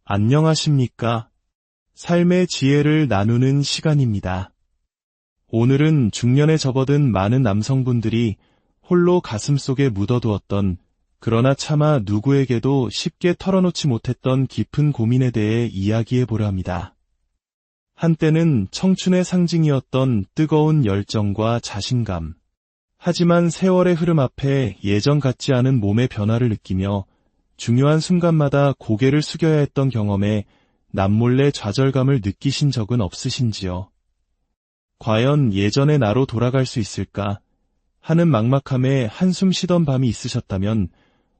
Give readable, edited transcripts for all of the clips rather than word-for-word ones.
안녕하십니까? 삶의 지혜를 나누는 시간입니다. 오늘은 중년에 접어든 많은 남성분들이 홀로 가슴속에 묻어두었던, 그러나 차마 누구에게도 쉽게 털어놓지 못했던 깊은 고민에 대해 이야기해 보려 합니다. 한때는 청춘의 상징이었던 뜨거운 열정과 자신감. 하지만 세월의 흐름 앞에 예전 같지 않은 몸의 변화를 느끼며 중요한 순간마다 고개를 숙여야 했던 경험에 남몰래 좌절감을 느끼신 적은 없으신지요? 과연 예전의 나로 돌아갈 수 있을까 하는 막막함에 한숨 쉬던 밤이 있으셨다면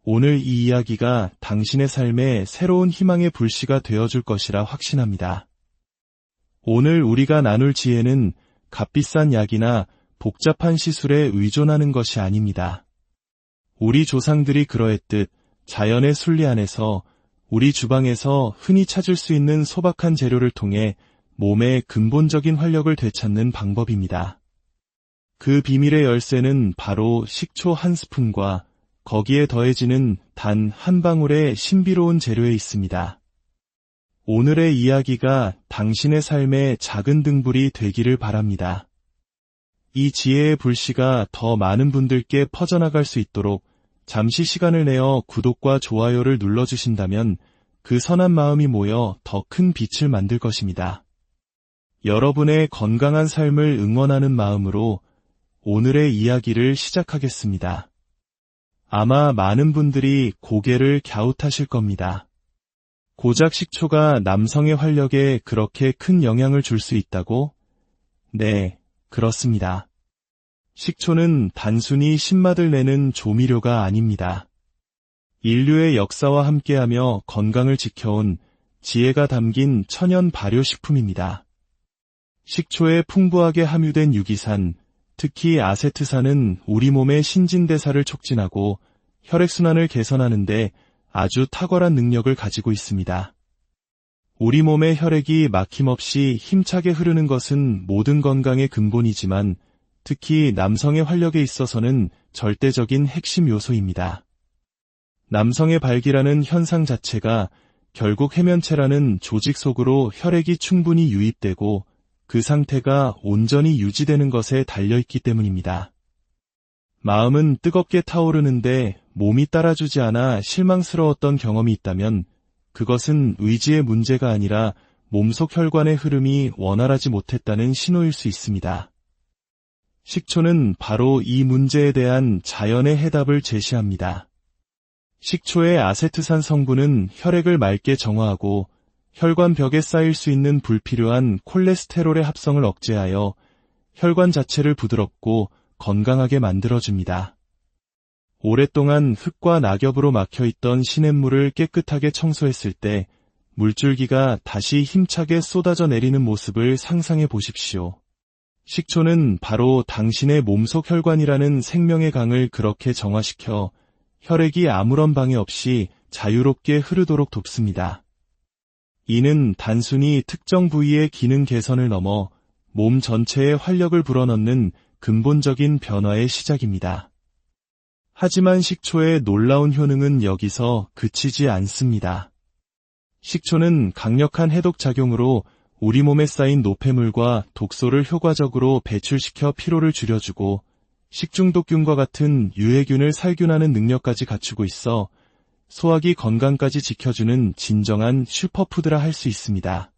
오늘 이 이야기가 당신의 삶에 새로운 희망의 불씨가 되어줄 것이라 확신합니다. 오늘 우리가 나눌 지혜는 값비싼 약이나 복잡한 시술에 의존하는 것이 아닙니다. 우리 조상들이 그러했듯 자연의 순리 안에서 우리 주방에서 흔히 찾을 수 있는 소박한 재료를 통해 몸의 근본적인 활력을 되찾는 방법입니다. 그 비밀의 열쇠는 바로 식초 한 스푼과 거기에 더해지는 단 한 방울의 신비로운 재료에 있습니다. 오늘의 이야기가 당신의 삶의 작은 등불이 되기를 바랍니다. 이 지혜의 불씨가 더 많은 분들께 퍼져나갈 수 있도록 잠시 시간을 내어 구독과 좋아요를 눌러주신다면 그 선한 마음이 모여 더 큰 빛을 만들 것입니다. 여러분의 건강한 삶을 응원하는 마음으로 오늘의 이야기를 시작하겠습니다. 아마 많은 분들이 고개를 갸웃하실 겁니다. 고작 식초가 남성의 활력에 그렇게 큰 영향을 줄 수 있다고? 네, 그렇습니다. 식초는 단순히 신맛을 내는 조미료가 아닙니다. 인류의 역사와 함께하며 건강을 지켜온 지혜가 담긴 천연 발효식품입니다. 식초에 풍부하게 함유된 유기산, 특히 아세트산은 우리 몸의 신진대사를 촉진하고 혈액순환을 개선하는 데 아주 탁월한 능력을 가지고 있습니다. 우리 몸의 혈액이 막힘없이 힘차게 흐르는 것은 모든 건강의 근본이지만 특히 남성의 활력에 있어서는 절대적인 핵심 요소입니다. 남성의 발기라는 현상 자체가 결국 해면체라는 조직 속으로 혈액이 충분히 유입되고 그 상태가 온전히 유지되는 것에 달려있기 때문입니다. 마음은 뜨겁게 타오르는데 몸이 따라주지 않아 실망스러웠던 경험이 있다면 그것은 의지의 문제가 아니라 몸속 혈관의 흐름이 원활하지 못했다는 신호일 수 있습니다. 식초는 바로 이 문제에 대한 자연의 해답을 제시합니다. 식초의 아세트산 성분은 혈액을 맑게 정화하고 혈관벽에 쌓일 수 있는 불필요한 콜레스테롤의 합성을 억제하여 혈관 자체를 부드럽고 건강하게 만들어줍니다. 오랫동안 흙과 낙엽으로 막혀있던 시냇물을 깨끗하게 청소했을 때 물줄기가 다시 힘차게 쏟아져 내리는 모습을 상상해 보십시오. 식초는 바로 당신의 몸속 혈관이라는 생명의 강을 그렇게 정화시켜 혈액이 아무런 방해 없이 자유롭게 흐르도록 돕습니다. 이는 단순히 특정 부위의 기능 개선을 넘어 몸 전체에 활력을 불어넣는 근본적인 변화의 시작입니다. 하지만 식초의 놀라운 효능은 여기서 그치지 않습니다. 식초는 강력한 해독 작용으로 우리 몸에 쌓인 노폐물과 독소를 효과적으로 배출시켜 피로를 줄여주고 식중독균과 같은 유해균을 살균하는 능력까지 갖추고 있어 소화기 건강까지 지켜주는 진정한 슈퍼푸드라 할 수 있습니다.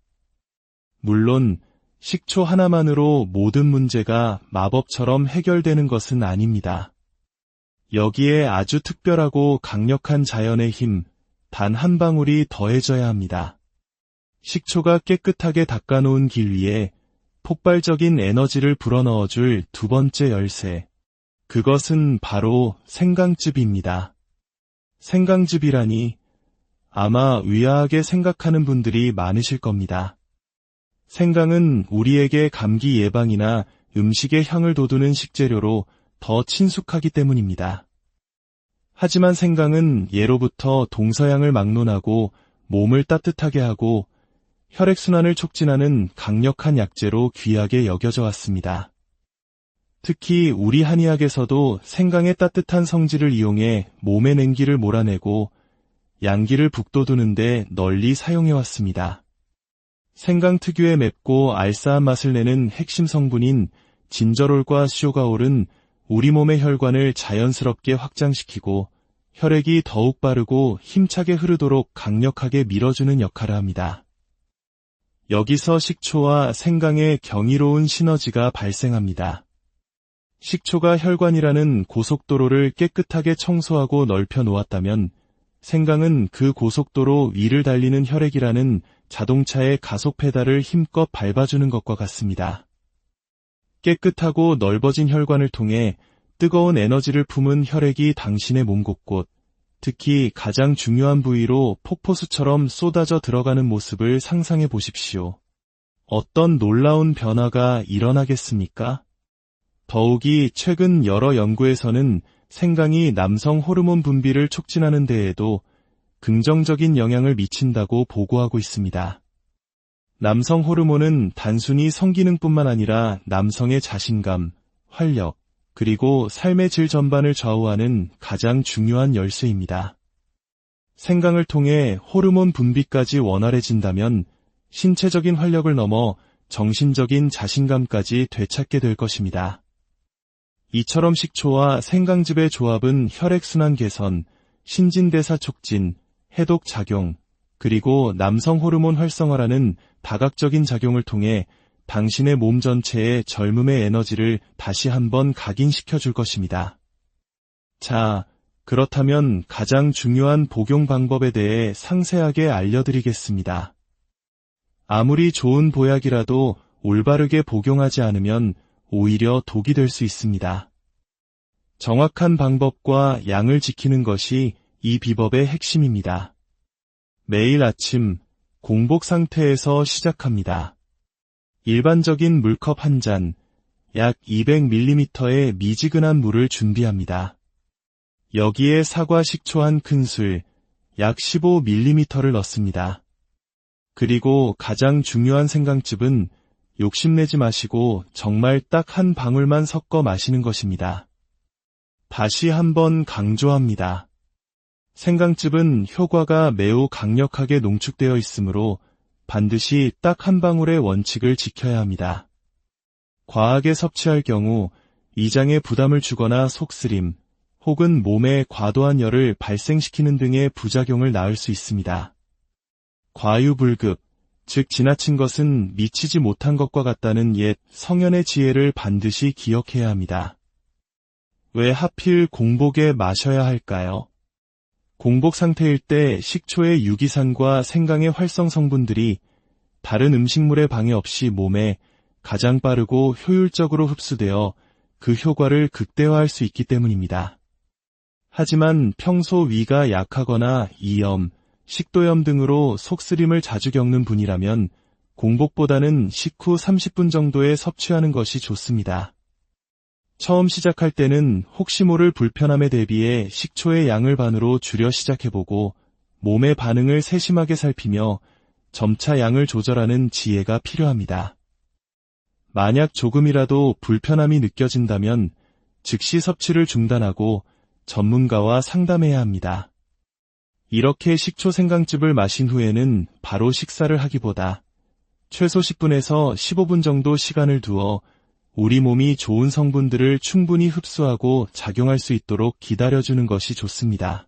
물론 식초 하나만으로 모든 문제가 마법처럼 해결되는 것은 아닙니다. 여기에 아주 특별하고 강력한 자연의 힘, 단 한 방울이 더해져야 합니다. 식초가 깨끗하게 닦아놓은 길 위에 폭발적인 에너지를 불어넣어줄 두 번째 열쇠. 그것은 바로 생강즙입니다. 생강즙이라니 아마 의아하게 생각하는 분들이 많으실 겁니다. 생강은 우리에게 감기 예방이나 음식의 향을 돋우는 식재료로 더 친숙하기 때문입니다. 하지만 생강은 예로부터 동서양을 막론하고 몸을 따뜻하게 하고 혈액순환을 촉진하는 강력한 약재로 귀하게 여겨져 왔습니다. 특히 우리 한의학에서도 생강의 따뜻한 성질을 이용해 몸의 냉기를 몰아내고 양기를 북돋우는 데 널리 사용해왔습니다. 생강 특유의 맵고 알싸한 맛을 내는 핵심 성분인 진저롤과 쇼가올은 우리 몸의 혈관을 자연스럽게 확장시키고 혈액이 더욱 빠르고 힘차게 흐르도록 강력하게 밀어주는 역할을 합니다. 여기서 식초와 생강의 경이로운 시너지가 발생합니다. 식초가 혈관이라는 고속도로를 깨끗하게 청소하고 넓혀 놓았다면 생강은 그 고속도로 위를 달리는 혈액이라는 자동차의 가속 페달을 힘껏 밟아주는 것과 같습니다. 깨끗하고 넓어진 혈관을 통해 뜨거운 에너지를 품은 혈액이 당신의 몸 곳곳, 특히 가장 중요한 부위로 폭포수처럼 쏟아져 들어가는 모습을 상상해 보십시오. 어떤 놀라운 변화가 일어나겠습니까? 더욱이 최근 여러 연구에서는 생강이 남성 호르몬 분비를 촉진하는 데에도 긍정적인 영향을 미친다고 보고하고 있습니다. 남성 호르몬은 단순히 성기능뿐만 아니라 남성의 자신감, 활력, 그리고 삶의 질 전반을 좌우하는 가장 중요한 열쇠입니다. 생강을 통해 호르몬 분비까지 원활해진다면 신체적인 활력을 넘어 정신적인 자신감까지 되찾게 될 것입니다. 이처럼 식초와 생강즙의 조합은 혈액순환 개선, 신진대사 촉진, 해독 작용, 그리고 남성 호르몬 활성화라는 다각적인 작용을 통해 당신의 몸 전체에 젊음의 에너지를 다시 한번 각인시켜 줄 것입니다. 자, 그렇다면 가장 중요한 복용 방법에 대해 상세하게 알려드리겠습니다. 아무리 좋은 보약이라도 올바르게 복용하지 않으면 오히려 독이 될 수 있습니다. 정확한 방법과 양을 지키는 것이 이 비법의 핵심입니다. 매일 아침 공복 상태에서 시작합니다. 일반적인 물컵 한 잔, 약 200ml의 미지근한 물을 준비합니다. 여기에 사과 식초 한 큰술, 약 15ml를 넣습니다. 그리고 가장 중요한 생강즙은 욕심내지 마시고 정말 딱 한 방울만 섞어 마시는 것입니다. 다시 한번 강조합니다. 생강즙은 효과가 매우 강력하게 농축되어 있으므로 반드시 딱 한 방울의 원칙을 지켜야 합니다. 과하게 섭취할 경우 위장에 부담을 주거나 속쓰림, 혹은 몸에 과도한 열을 발생시키는 등의 부작용을 낳을 수 있습니다. 과유불급, 즉 지나친 것은 미치지 못한 것과 같다는 옛 성현의 지혜를 반드시 기억해야 합니다. 왜 하필 공복에 마셔야 할까요? 공복 상태일 때 식초의 유기산과 생강의 활성 성분들이 다른 음식물의 방해 없이 몸에 가장 빠르고 효율적으로 흡수되어 그 효과를 극대화할 수 있기 때문입니다. 하지만 평소 위가 약하거나 이염, 식도염 등으로 속쓰림을 자주 겪는 분이라면 공복보다는 식후 30분 정도에 섭취하는 것이 좋습니다. 처음 시작할 때는 혹시 모를 불편함에 대비해 식초의 양을 반으로 줄여 시작해보고 몸의 반응을 세심하게 살피며 점차 양을 조절하는 지혜가 필요합니다. 만약 조금이라도 불편함이 느껴진다면 즉시 섭취를 중단하고 전문가와 상담해야 합니다. 이렇게 식초 생강즙을 마신 후에는 바로 식사를 하기보다 최소 10분에서 15분 정도 시간을 두어 우리 몸이 좋은 성분들을 충분히 흡수하고 작용할 수 있도록 기다려주는 것이 좋습니다.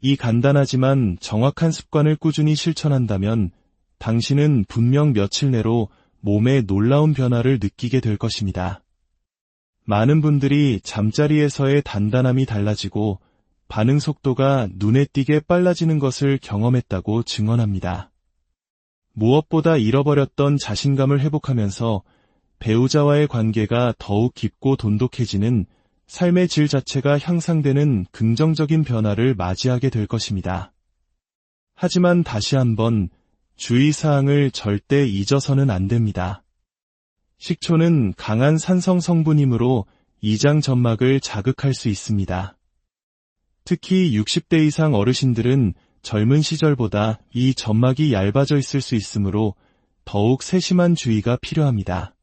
이 간단하지만 정확한 습관을 꾸준히 실천한다면 당신은 분명 며칠 내로 몸에 놀라운 변화를 느끼게 될 것입니다. 많은 분들이 잠자리에서의 단단함이 달라지고 반응 속도가 눈에 띄게 빨라지는 것을 경험했다고 증언합니다. 무엇보다 잃어버렸던 자신감을 회복하면서 배우자와의 관계가 더욱 깊고 돈독해지는 삶의 질 자체가 향상되는 긍정적인 변화를 맞이하게 될 것입니다. 하지만 다시 한번 주의사항을 절대 잊어서는 안 됩니다. 식초는 강한 산성 성분이므로 이장 점막을 자극할 수 있습니다. 특히 60대 이상 어르신들은 젊은 시절보다 이 점막이 얇아져 있을 수 있으므로 더욱 세심한 주의가 필요합니다.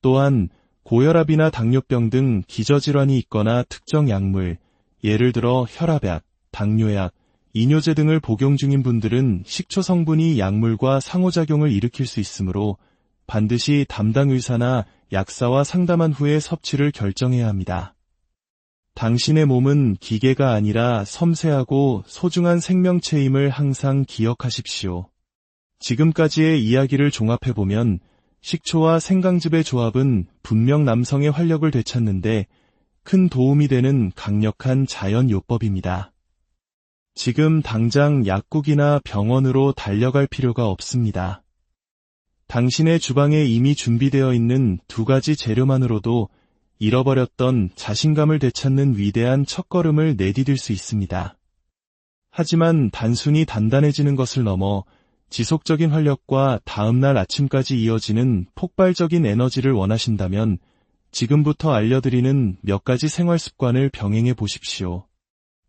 또한 고혈압이나 당뇨병 등 기저질환이 있거나 특정 약물, 예를 들어 혈압약, 당뇨약, 이뇨제 등을 복용 중인 분들은 식초 성분이 약물과 상호작용을 일으킬 수 있으므로 반드시 담당 의사나 약사와 상담한 후에 섭취를 결정해야 합니다. 당신의 몸은 기계가 아니라 섬세하고 소중한 생명체임을 항상 기억하십시오. 지금까지의 이야기를 종합해보면 식초와 생강즙의 조합은 분명 남성의 활력을 되찾는데 큰 도움이 되는 강력한 자연요법입니다. 지금 당장 약국이나 병원으로 달려갈 필요가 없습니다. 당신의 주방에 이미 준비되어 있는 2가지 재료만으로도 잃어버렸던 자신감을 되찾는 위대한 첫걸음을 내디딜 수 있습니다. 하지만 단순히 단단해지는 것을 넘어 지속적인 활력과 다음날 아침까지 이어지는 폭발적인 에너지를 원하신다면 지금부터 알려드리는 몇 가지 생활 습관을 병행해 보십시오.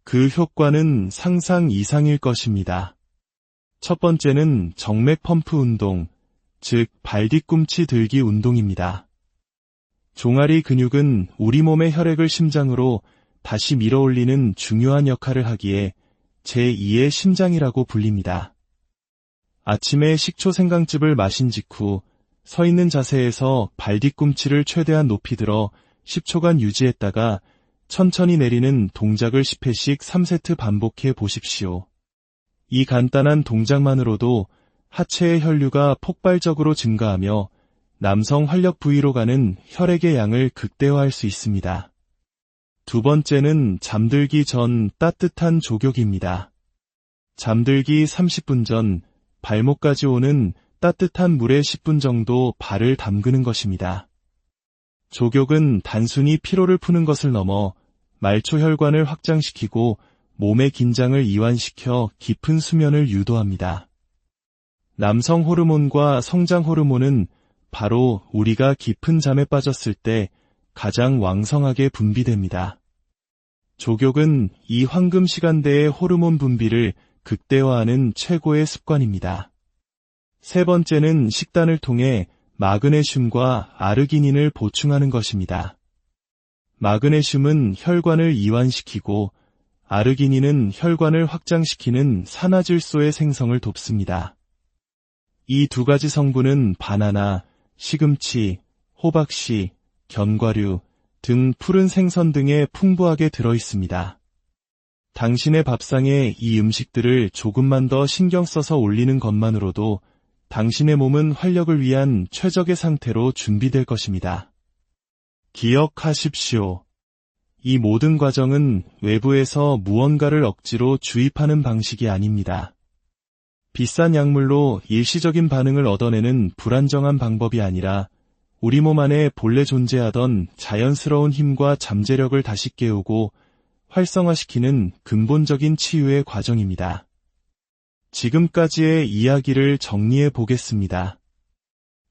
그 효과는 상상 이상일 것입니다. 첫 번째는 정맥 펌프 운동, 즉 발 뒤꿈치 들기 운동입니다. 종아리 근육은 우리 몸의 혈액을 심장으로 다시 밀어올리는 중요한 역할을 하기에 제2의 심장이라고 불립니다. 아침에 식초 생강즙을 마신 직후 서 있는 자세에서 발 뒤꿈치를 최대한 높이 들어 10초간 유지했다가 천천히 내리는 동작을 10회씩 3세트 반복해 보십시오. 이 간단한 동작만으로도 하체의 혈류가 폭발적으로 증가하며 남성 활력 부위로 가는 혈액의 양을 극대화할 수 있습니다. 두 번째는 잠들기 전 따뜻한 족욕입니다. 잠들기 30분 전 발목까지 오는 따뜻한 물에 10분 정도 발을 담그는 것입니다. 족욕은 단순히 피로를 푸는 것을 넘어 말초혈관을 확장시키고 몸의 긴장을 이완시켜 깊은 수면을 유도합니다. 남성 호르몬과 성장 호르몬은 바로 우리가 깊은 잠에 빠졌을 때 가장 왕성하게 분비됩니다. 족욕은 이 황금 시간대의 호르몬 분비를 극대화하는 최고의 습관입니다. 세 번째는 식단을 통해 마그네슘과 아르기닌을 보충하는 것입니다. 마그네슘은 혈관을 이완시키고 아르기닌은 혈관을 확장시키는 산화질소의 생성을 돕습니다. 이 2가지 성분은 바나나, 시금치, 호박씨, 견과류 등 푸른 생선 등에 풍부하게 들어있습니다. 당신의 밥상에 이 음식들을 조금만 더 신경 써서 올리는 것만으로도 당신의 몸은 활력을 위한 최적의 상태로 준비될 것입니다. 기억하십시오. 이 모든 과정은 외부에서 무언가를 억지로 주입하는 방식이 아닙니다. 비싼 약물로 일시적인 반응을 얻어내는 불안정한 방법이 아니라 우리 몸 안에 본래 존재하던 자연스러운 힘과 잠재력을 다시 깨우고 활성화시키는 근본적인 치유의 과정입니다. 지금까지의 이야기를 정리해 보겠습니다.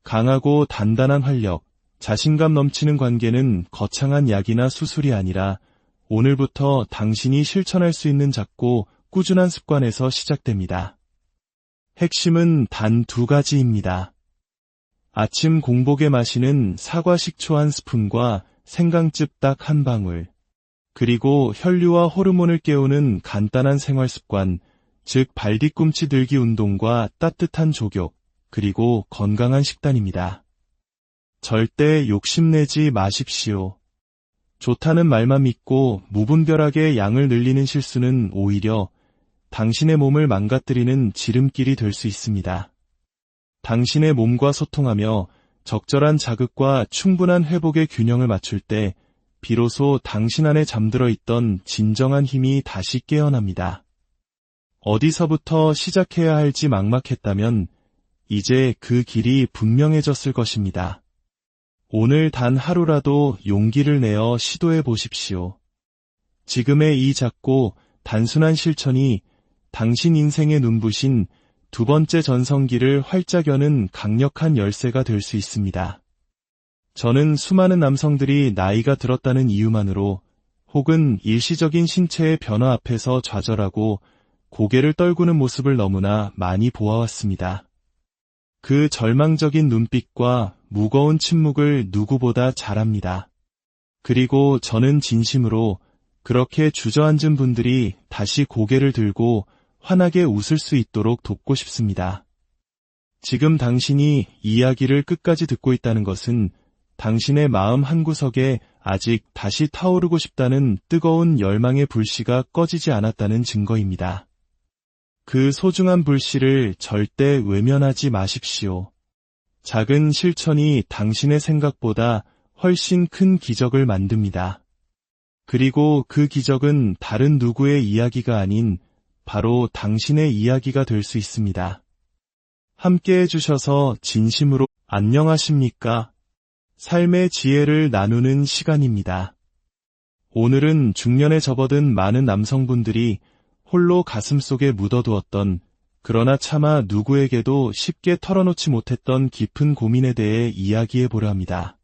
강하고 단단한 활력, 자신감 넘치는 관계는 거창한 약이나 수술이 아니라 오늘부터 당신이 실천할 수 있는 작고 꾸준한 습관에서 시작됩니다. 핵심은 단 2가지입니다. 아침 공복에 마시는 사과 식초 1스푼과 생강즙 딱 1방울, 그리고 혈류와 호르몬을 깨우는 간단한 생활 습관, 즉 발뒤꿈치 들기 운동과 따뜻한 족욕, 그리고 건강한 식단입니다. 절대 욕심내지 마십시오. 좋다는 말만 믿고 무분별하게 양을 늘리는 실수는 오히려 당신의 몸을 망가뜨리는 지름길이 될 수 있습니다. 당신의 몸과 소통하며 적절한 자극과 충분한 회복의 균형을 맞출 때 비로소 당신 안에 잠들어 있던 진정한 힘이 다시 깨어납니다. 어디서부터 시작해야 할지 막막했다면 이제 그 길이 분명해졌을 것입니다. 오늘 단 하루라도 용기를 내어 시도해 보십시오. 지금의 이 작고 단순한 실천이 당신 인생의 눈부신 2번째 전성기를 활짝 여는 강력한 열쇠가 될 수 있습니다. 저는 수많은 남성들이 나이가 들었다는 이유만으로 혹은 일시적인 신체의 변화 앞에서 좌절하고 고개를 떨구는 모습을 너무나 많이 보아왔습니다. 그 절망적인 눈빛과 무거운 침묵을 누구보다 잘 압니다. 그리고 저는 진심으로 그렇게 주저앉은 분들이 다시 고개를 들고 환하게 웃을 수 있도록 돕고 싶습니다. 지금 당신이 이야기를 끝까지 듣고 있다는 것은 당신의 마음 한구석에 아직 다시 타오르고 싶다는 뜨거운 열망의 불씨가 꺼지지 않았다는 증거입니다. 그 소중한 불씨를 절대 외면하지 마십시오. 작은 실천이 당신의 생각보다 훨씬 큰 기적을 만듭니다. 그리고 그 기적은 다른 누구의 이야기가 아닌 바로 당신의 이야기가 될 수 있습니다. 함께 해주셔서 진심으로 안녕하십니까? 삶의 지혜를 나누는 시간입니다. 오늘은 중년에 접어든 많은 남성분들이 홀로 가슴속에 묻어두었던 그러나 차마 누구에게도 쉽게 털어놓지 못했던 깊은 고민에 대해 이야기해보려 합니다.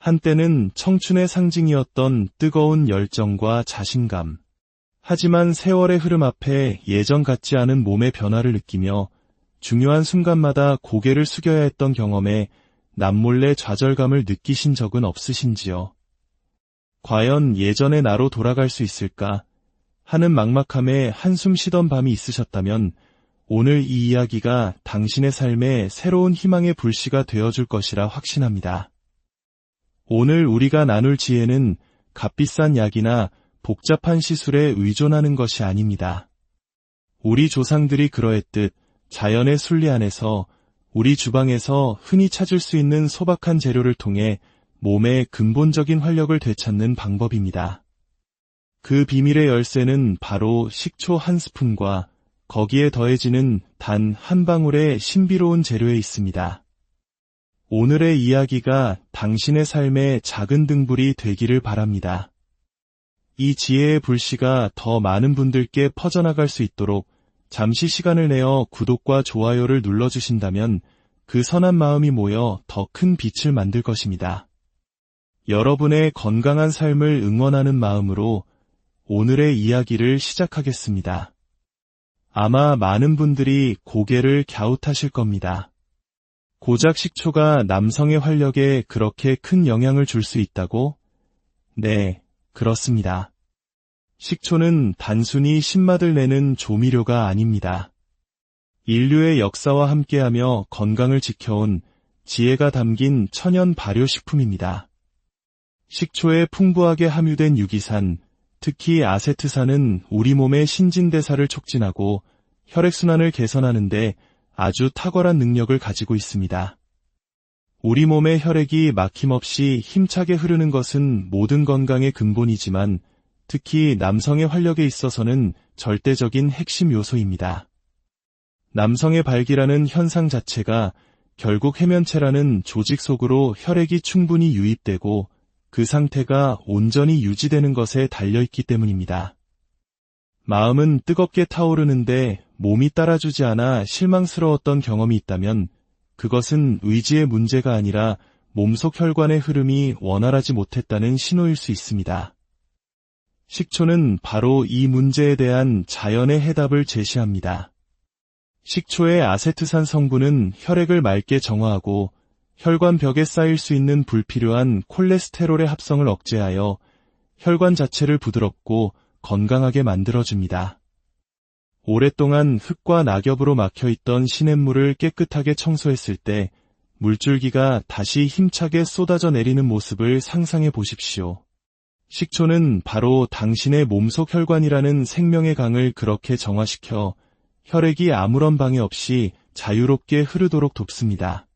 한때는 청춘의 상징이었던 뜨거운 열정과 자신감. 하지만 세월의 흐름 앞에 예전 같지 않은 몸의 변화를 느끼며 중요한 순간마다 고개를 숙여야 했던 경험에 남몰래 좌절감을 느끼신 적은 없으신지요? 과연 예전의 나로 돌아갈 수 있을까 하는 막막함에 한숨 쉬던 밤이 있으셨다면 오늘 이 이야기가 당신의 삶에 새로운 희망의 불씨가 되어줄 것이라 확신합니다. 오늘 우리가 나눌 지혜는 값비싼 약이나 복잡한 시술에 의존하는 것이 아닙니다. 우리 조상들이 그러했듯 자연의 순리 안에서 우리 주방에서 흔히 찾을 수 있는 소박한 재료를 통해 몸의 근본적인 활력을 되찾는 방법입니다. 그 비밀의 열쇠는 바로 식초 한 스푼과 거기에 더해지는 단 한 방울의 신비로운 재료에 있습니다. 오늘의 이야기가 당신의 삶의 작은 등불이 되기를 바랍니다. 이 지혜의 불씨가 더 많은 분들께 퍼져나갈 수 있도록 잠시 시간을 내어 구독과 좋아요를 눌러주신다면 그 선한 마음이 모여 더 큰 빛을 만들 것입니다. 여러분의 건강한 삶을 응원하는 마음으로 오늘의 이야기를 시작하겠습니다. 아마 많은 분들이 고개를 갸웃하실 겁니다. 고작 식초가 남성의 활력에 그렇게 큰 영향을 줄 수 있다고? 네, 그렇습니다. 식초는 단순히 신맛을 내는 조미료가 아닙니다. 인류의 역사와 함께하며 건강을 지켜온 지혜가 담긴 천연 발효식품입니다. 식초에 풍부하게 함유된 유기산, 특히 아세트산은 우리 몸의 신진대사를 촉진하고 혈액순환을 개선하는 데 아주 탁월한 능력을 가지고 있습니다. 우리 몸의 혈액이 막힘없이 힘차게 흐르는 것은 모든 건강의 근본이지만 특히 남성의 활력에 있어서는 절대적인 핵심 요소입니다. 남성의 발기라는 현상 자체가 결국 해면체라는 조직 속으로 혈액이 충분히 유입되고 그 상태가 온전히 유지되는 것에 달려있기 때문입니다. 마음은 뜨겁게 타오르는데 몸이 따라주지 않아 실망스러웠던 경험이 있다면 그것은 의지의 문제가 아니라 몸속 혈관의 흐름이 원활하지 못했다는 신호일 수 있습니다. 식초는 바로 이 문제에 대한 자연의 해답을 제시합니다. 식초의 아세트산 성분은 혈액을 맑게 정화하고 혈관 벽에 쌓일 수 있는 불필요한 콜레스테롤의 합성을 억제하여 혈관 자체를 부드럽고 건강하게 만들어줍니다. 오랫동안 흙과 낙엽으로 막혀있던 시냇물을 깨끗하게 청소했을 때 물줄기가 다시 힘차게 쏟아져 내리는 모습을 상상해 보십시오. 식초는 바로 당신의 몸속 혈관이라는 생명의 강을 그렇게 정화시켜 혈액이 아무런 방해 없이 자유롭게 흐르도록 돕습니다.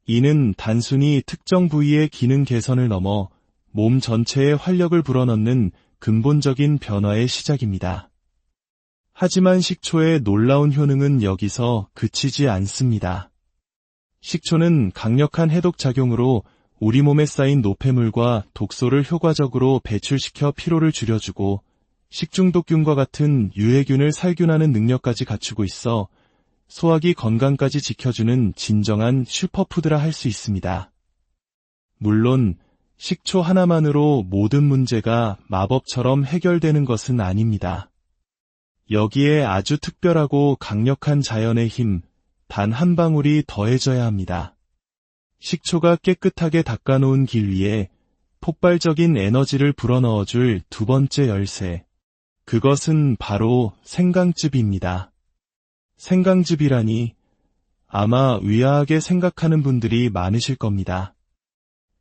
이는 단순히 특정 부위의 기능 개선을 넘어 몸 전체에 활력을 불어넣는 근본적인 변화의 시작입니다. 하지만 식초의 놀라운 효능은 여기서 그치지 않습니다. 식초는 강력한 해독 작용으로 우리 몸에 쌓인 노폐물과 독소를 효과적으로 배출시켜 피로를 줄여주고 식중독균과 같은 유해균을 살균하는 능력까지 갖추고 있어 소화기 건강까지 지켜주는 진정한 슈퍼푸드라 할 수 있습니다. 물론 식초 하나만으로 모든 문제가 마법처럼 해결되는 것은 아닙니다. 여기에 아주 특별하고 강력한 자연의 힘, 단 한 방울이 더해져야 합니다. 식초가 깨끗하게 닦아놓은 길 위에 폭발적인 에너지를 불어넣어줄 두 번째 열쇠, 그것은 바로 생강즙입니다. 생강즙이라니 아마 의아하게 생각하는 분들이 많으실 겁니다.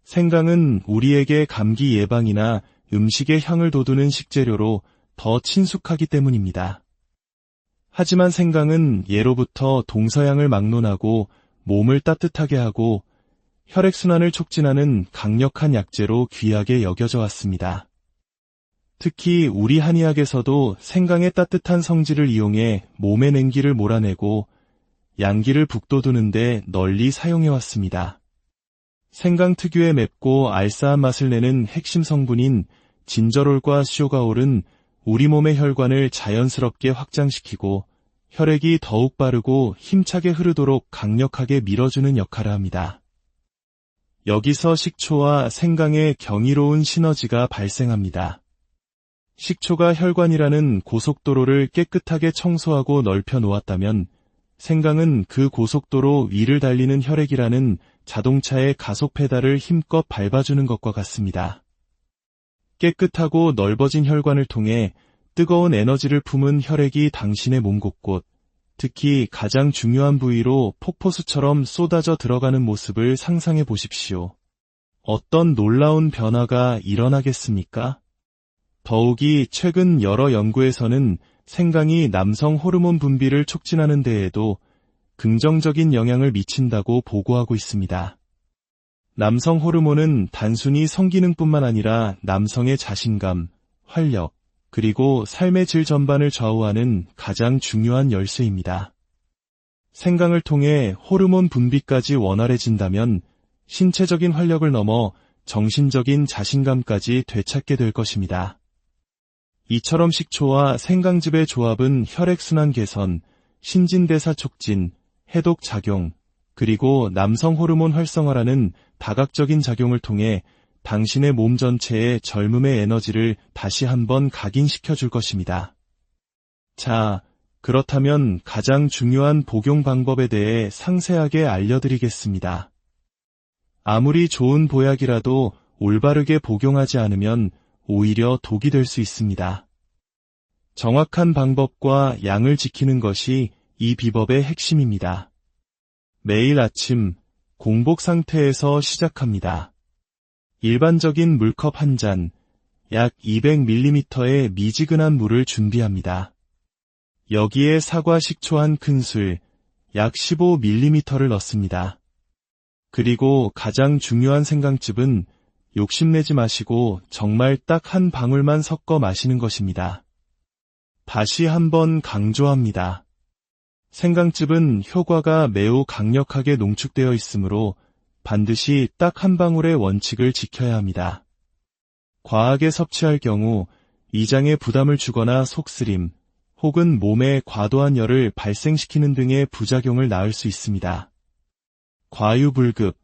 생강은 우리에게 감기 예방이나 음식의 향을 돋우는 식재료로 더 친숙하기 때문입니다. 하지만 생강은 예로부터 동서양을 막론하고 몸을 따뜻하게 하고 혈액순환을 촉진하는 강력한 약재로 귀하게 여겨져 왔습니다. 특히 우리 한의학에서도 생강의 따뜻한 성질을 이용해 몸의 냉기를 몰아내고 양기를 북돋우는 데 널리 사용해왔습니다. 생강 특유의 맵고 알싸한 맛을 내는 핵심 성분인 진저롤과 쇼가올은 우리 몸의 혈관을 자연스럽게 확장시키고 혈액이 더욱 빠르고 힘차게 흐르도록 강력하게 밀어주는 역할을 합니다. 여기서 식초와 생강의 경이로운 시너지가 발생합니다. 식초가 혈관이라는 고속도로를 깨끗하게 청소하고 넓혀 놓았다면 생강은 그 고속도로 위를 달리는 혈액이라는 자동차의 가속 페달을 힘껏 밟아주는 것과 같습니다. 깨끗하고 넓어진 혈관을 통해 뜨거운 에너지를 품은 혈액이 당신의 몸 곳곳, 특히 가장 중요한 부위로 폭포수처럼 쏟아져 들어가는 모습을 상상해 보십시오. 어떤 놀라운 변화가 일어나겠습니까? 더욱이 최근 여러 연구에서는 생강이 남성 호르몬 분비를 촉진하는 데에도 긍정적인 영향을 미친다고 보고하고 있습니다. 남성 호르몬은 단순히 성기능뿐만 아니라 남성의 자신감, 활력, 그리고 삶의 질 전반을 좌우하는 가장 중요한 열쇠입니다. 생강을 통해 호르몬 분비까지 원활해진다면 신체적인 활력을 넘어 정신적인 자신감까지 되찾게 될 것입니다. 이처럼 식초와 생강즙의 조합은 혈액순환 개선, 신진대사 촉진, 해독 작용, 그리고 남성 호르몬 활성화라는 다각적인 작용을 통해 당신의 몸 전체에 젊음의 에너지를 다시 한번 각인시켜 줄 것입니다. 자, 그렇다면 가장 중요한 복용 방법에 대해 상세하게 알려드리겠습니다. 아무리 좋은 보약이라도 올바르게 복용하지 않으면 오히려 독이 될 수 있습니다. 정확한 방법과 양을 지키는 것이 이 비법의 핵심입니다. 매일 아침 공복 상태에서 시작합니다. 일반적인 물컵 한 잔, 약 200ml의 미지근한 물을 준비합니다. 여기에 사과 식초 한 큰술, 약 15ml를 넣습니다. 그리고 가장 중요한 생강즙은 욕심내지 마시고 정말 딱 한 방울만 섞어 마시는 것입니다. 다시 한번 강조합니다. 생강즙은 효과가 매우 강력하게 농축되어 있으므로 반드시 딱 한 방울의 원칙을 지켜야 합니다. 과하게 섭취할 경우 위장에 부담을 주거나 속쓰림, 혹은 몸에 과도한 열을 발생시키는 등의 부작용을 낳을 수 있습니다. 과유불급,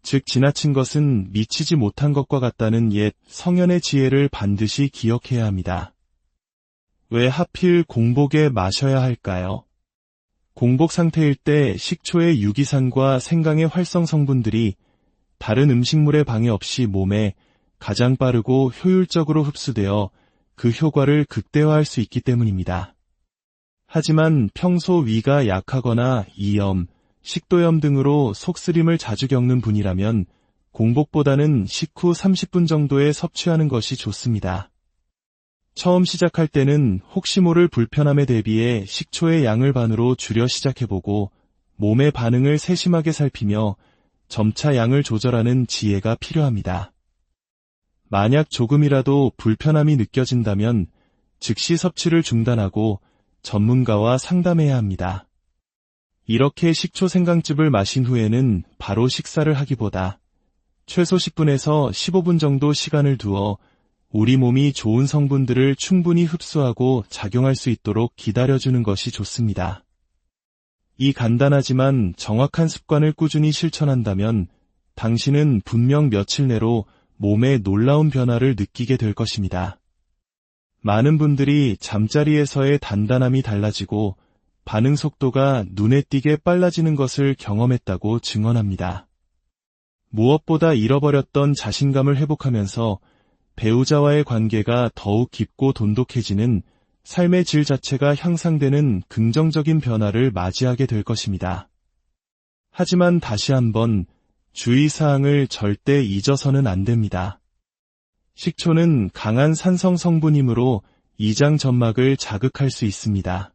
즉 지나친 것은 미치지 못한 것과 같다는 옛 성현의 지혜를 반드시 기억해야 합니다. 왜 하필 공복에 마셔야 할까요? 공복 상태일 때 식초의 유기산과 생강의 활성 성분들이 다른 음식물의 방해 없이 몸에 가장 빠르고 효율적으로 흡수되어 그 효과를 극대화할 수 있기 때문입니다. 하지만 평소 위가 약하거나 이염, 식도염 등으로 속쓰림을 자주 겪는 분이라면 공복보다는 식후 30분 정도에 섭취하는 것이 좋습니다. 처음 시작할 때는 혹시 모를 불편함에 대비해 식초의 양을 반으로 줄여 시작해보고 몸의 반응을 세심하게 살피며 점차 양을 조절하는 지혜가 필요합니다. 만약 조금이라도 불편함이 느껴진다면 즉시 섭취를 중단하고 전문가와 상담해야 합니다. 이렇게 식초 생강즙을 마신 후에는 바로 식사를 하기보다 최소 10분에서 15분 정도 시간을 두어 우리 몸이 좋은 성분들을 충분히 흡수하고 작용할 수 있도록 기다려주는 것이 좋습니다. 이 간단하지만 정확한 습관을 꾸준히 실천한다면 당신은 분명 며칠 내로 몸에 놀라운 변화를 느끼게 될 것입니다. 많은 분들이 잠자리에서의 단단함이 달라지고 반응 속도가 눈에 띄게 빨라지는 것을 경험했다고 증언합니다. 무엇보다 잃어버렸던 자신감을 회복하면서 배우자와의 관계가 더욱 깊고 돈독해지는 삶의 질 자체가 향상되는 긍정적인 변화를 맞이하게 될 것입니다. 하지만 다시 한번 주의사항을 절대 잊어서는 안 됩니다. 식초는 강한 산성 성분이므로 이장 점막을 자극할 수 있습니다.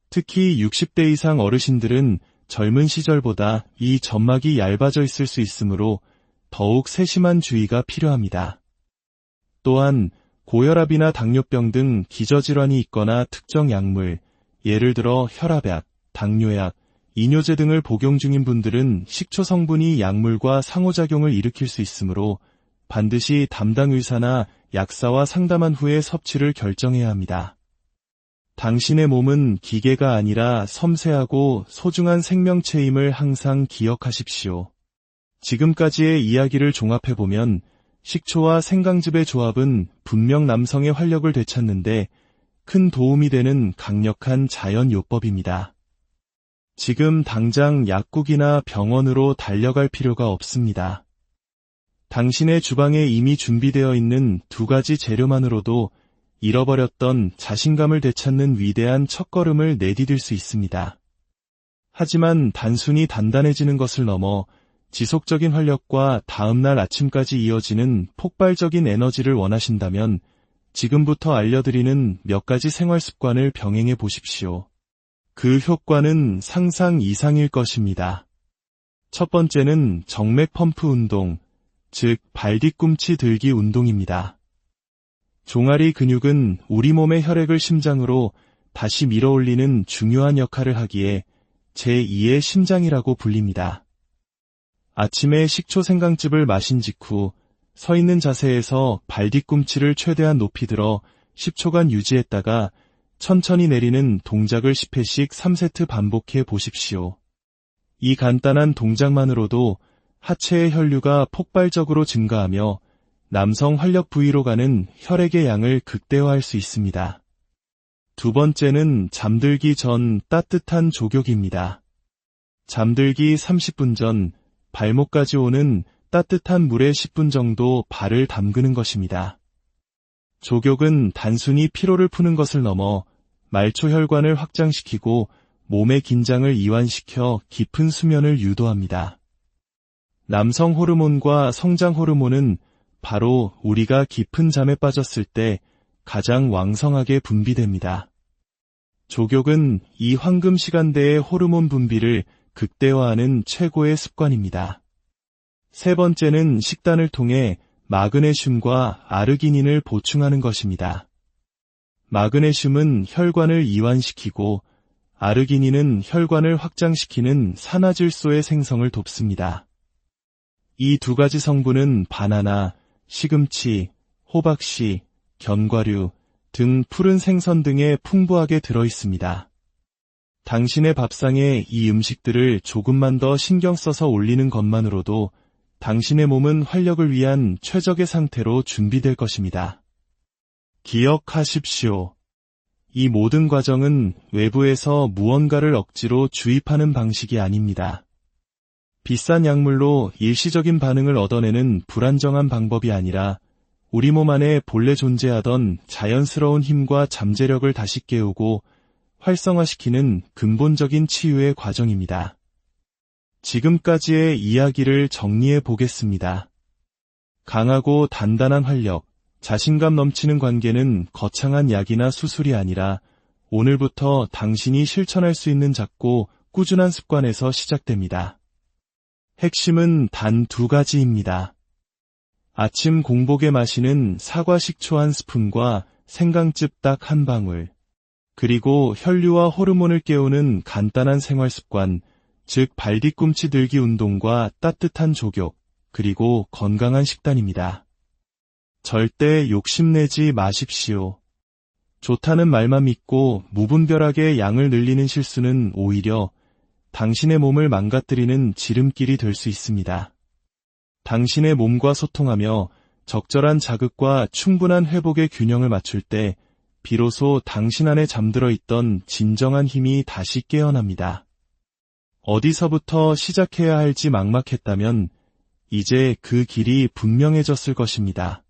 특히 60대 이상 어르신들은 젊은 시절보다 이 점막이 얇아져 있을 수 있으므로 더욱 세심한 주의가 필요합니다. 또한 고혈압이나 당뇨병 등 기저질환이 있거나 특정 약물, 예를 들어 혈압약, 당뇨약, 이뇨제 등을 복용 중인 분들은 식초 성분이 약물과 상호작용을 일으킬 수 있으므로 반드시 담당 의사나 약사와 상담한 후에 섭취를 결정해야 합니다. 당신의 몸은 기계가 아니라 섬세하고 소중한 생명체임을 항상 기억하십시오. 지금까지의 이야기를 종합해보면 식초와 생강즙의 조합은 분명 남성의 활력을 되찾는데 큰 도움이 되는 강력한 자연요법입니다. 지금 당장 약국이나 병원으로 달려갈 필요가 없습니다. 당신의 주방에 이미 준비되어 있는 2가지 재료만으로도 잃어버렸던 자신감을 되찾는 위대한 첫걸음을 내디딜 수 있습니다. 하지만 단순히 단단해지는 것을 넘어 지속적인 활력과 다음날 아침까지 이어지는 폭발적인 에너지를 원하신다면 지금부터 알려드리는 몇 가지 생활 습관을 병행해 보십시오. 그 효과는 상상 이상일 것입니다. 첫 번째는 정맥 펌프 운동, 즉 발 뒤꿈치 들기 운동입니다. 종아리 근육은 우리 몸의 혈액을 심장으로 다시 밀어올리는 중요한 역할을 하기에 제2의 심장이라고 불립니다. 아침에 식초 생강즙을 마신 직후 서 있는 자세에서 발 뒤꿈치를 최대한 높이 들어 10초간 유지했다가 천천히 내리는 동작을 10회씩 3세트 반복해 보십시오. 이 간단한 동작만으로도 하체의 혈류가 폭발적으로 증가하며 남성 활력 부위로 가는 혈액의 양을 극대화할 수 있습니다. 두 번째는 잠들기 전 따뜻한 족욕입니다. 잠들기 30분 전 발목까지 오는 따뜻한 물에 10분 정도 발을 담그는 것입니다. 족욕은 단순히 피로를 푸는 것을 넘어 말초혈관을 확장시키고 몸의 긴장을 이완시켜 깊은 수면을 유도합니다. 남성 호르몬과 성장 호르몬은 바로 우리가 깊은 잠에 빠졌을 때 가장 왕성하게 분비됩니다. 족욕은 이 황금 시간대의 호르몬 분비를 극대화하는 최고의 습관입니다. 세 번째는 식단을 통해 마그네슘과 아르기닌을 보충하는 것입니다. 마그네슘은 혈관을 이완시키고 아르기닌은 혈관을 확장시키는 산화질소의 생성을 돕습니다. 이 2가지 성분은 바나나, 시금치, 호박씨, 견과류 등 푸른 생선 등에 풍부하게 들어있습니다. 당신의 밥상에 이 음식들을 조금만 더 신경 써서 올리는 것만으로도 당신의 몸은 활력을 위한 최적의 상태로 준비될 것입니다. 기억하십시오. 이 모든 과정은 외부에서 무언가를 억지로 주입하는 방식이 아닙니다. 비싼 약물로 일시적인 반응을 얻어내는 불안정한 방법이 아니라 우리 몸 안에 본래 존재하던 자연스러운 힘과 잠재력을 다시 깨우고 활성화시키는 근본적인 치유의 과정입니다. 지금까지의 이야기를 정리해 보겠습니다. 강하고 단단한 활력, 자신감 넘치는 관계는 거창한 약이나 수술이 아니라 오늘부터 당신이 실천할 수 있는 작고 꾸준한 습관에서 시작됩니다. 핵심은 단 2가지입니다. 아침 공복에 마시는 사과 식초 1스푼과 생강즙 딱 1방울, 그리고 혈류와 호르몬을 깨우는 간단한 생활 습관, 즉 발뒤꿈치 들기 운동과 따뜻한 족욕, 그리고 건강한 식단입니다. 절대 욕심내지 마십시오. 좋다는 말만 믿고 무분별하게 양을 늘리는 실수는 오히려 당신의 몸을 망가뜨리는 지름길이 될 수 있습니다. 당신의 몸과 소통하며 적절한 자극과 충분한 회복의 균형을 맞출 때 비로소 당신 안에 잠들어 있던 진정한 힘이 다시 깨어납니다. 어디서부터 시작해야 할지 막막했다면 이제 그 길이 분명해졌을 것입니다.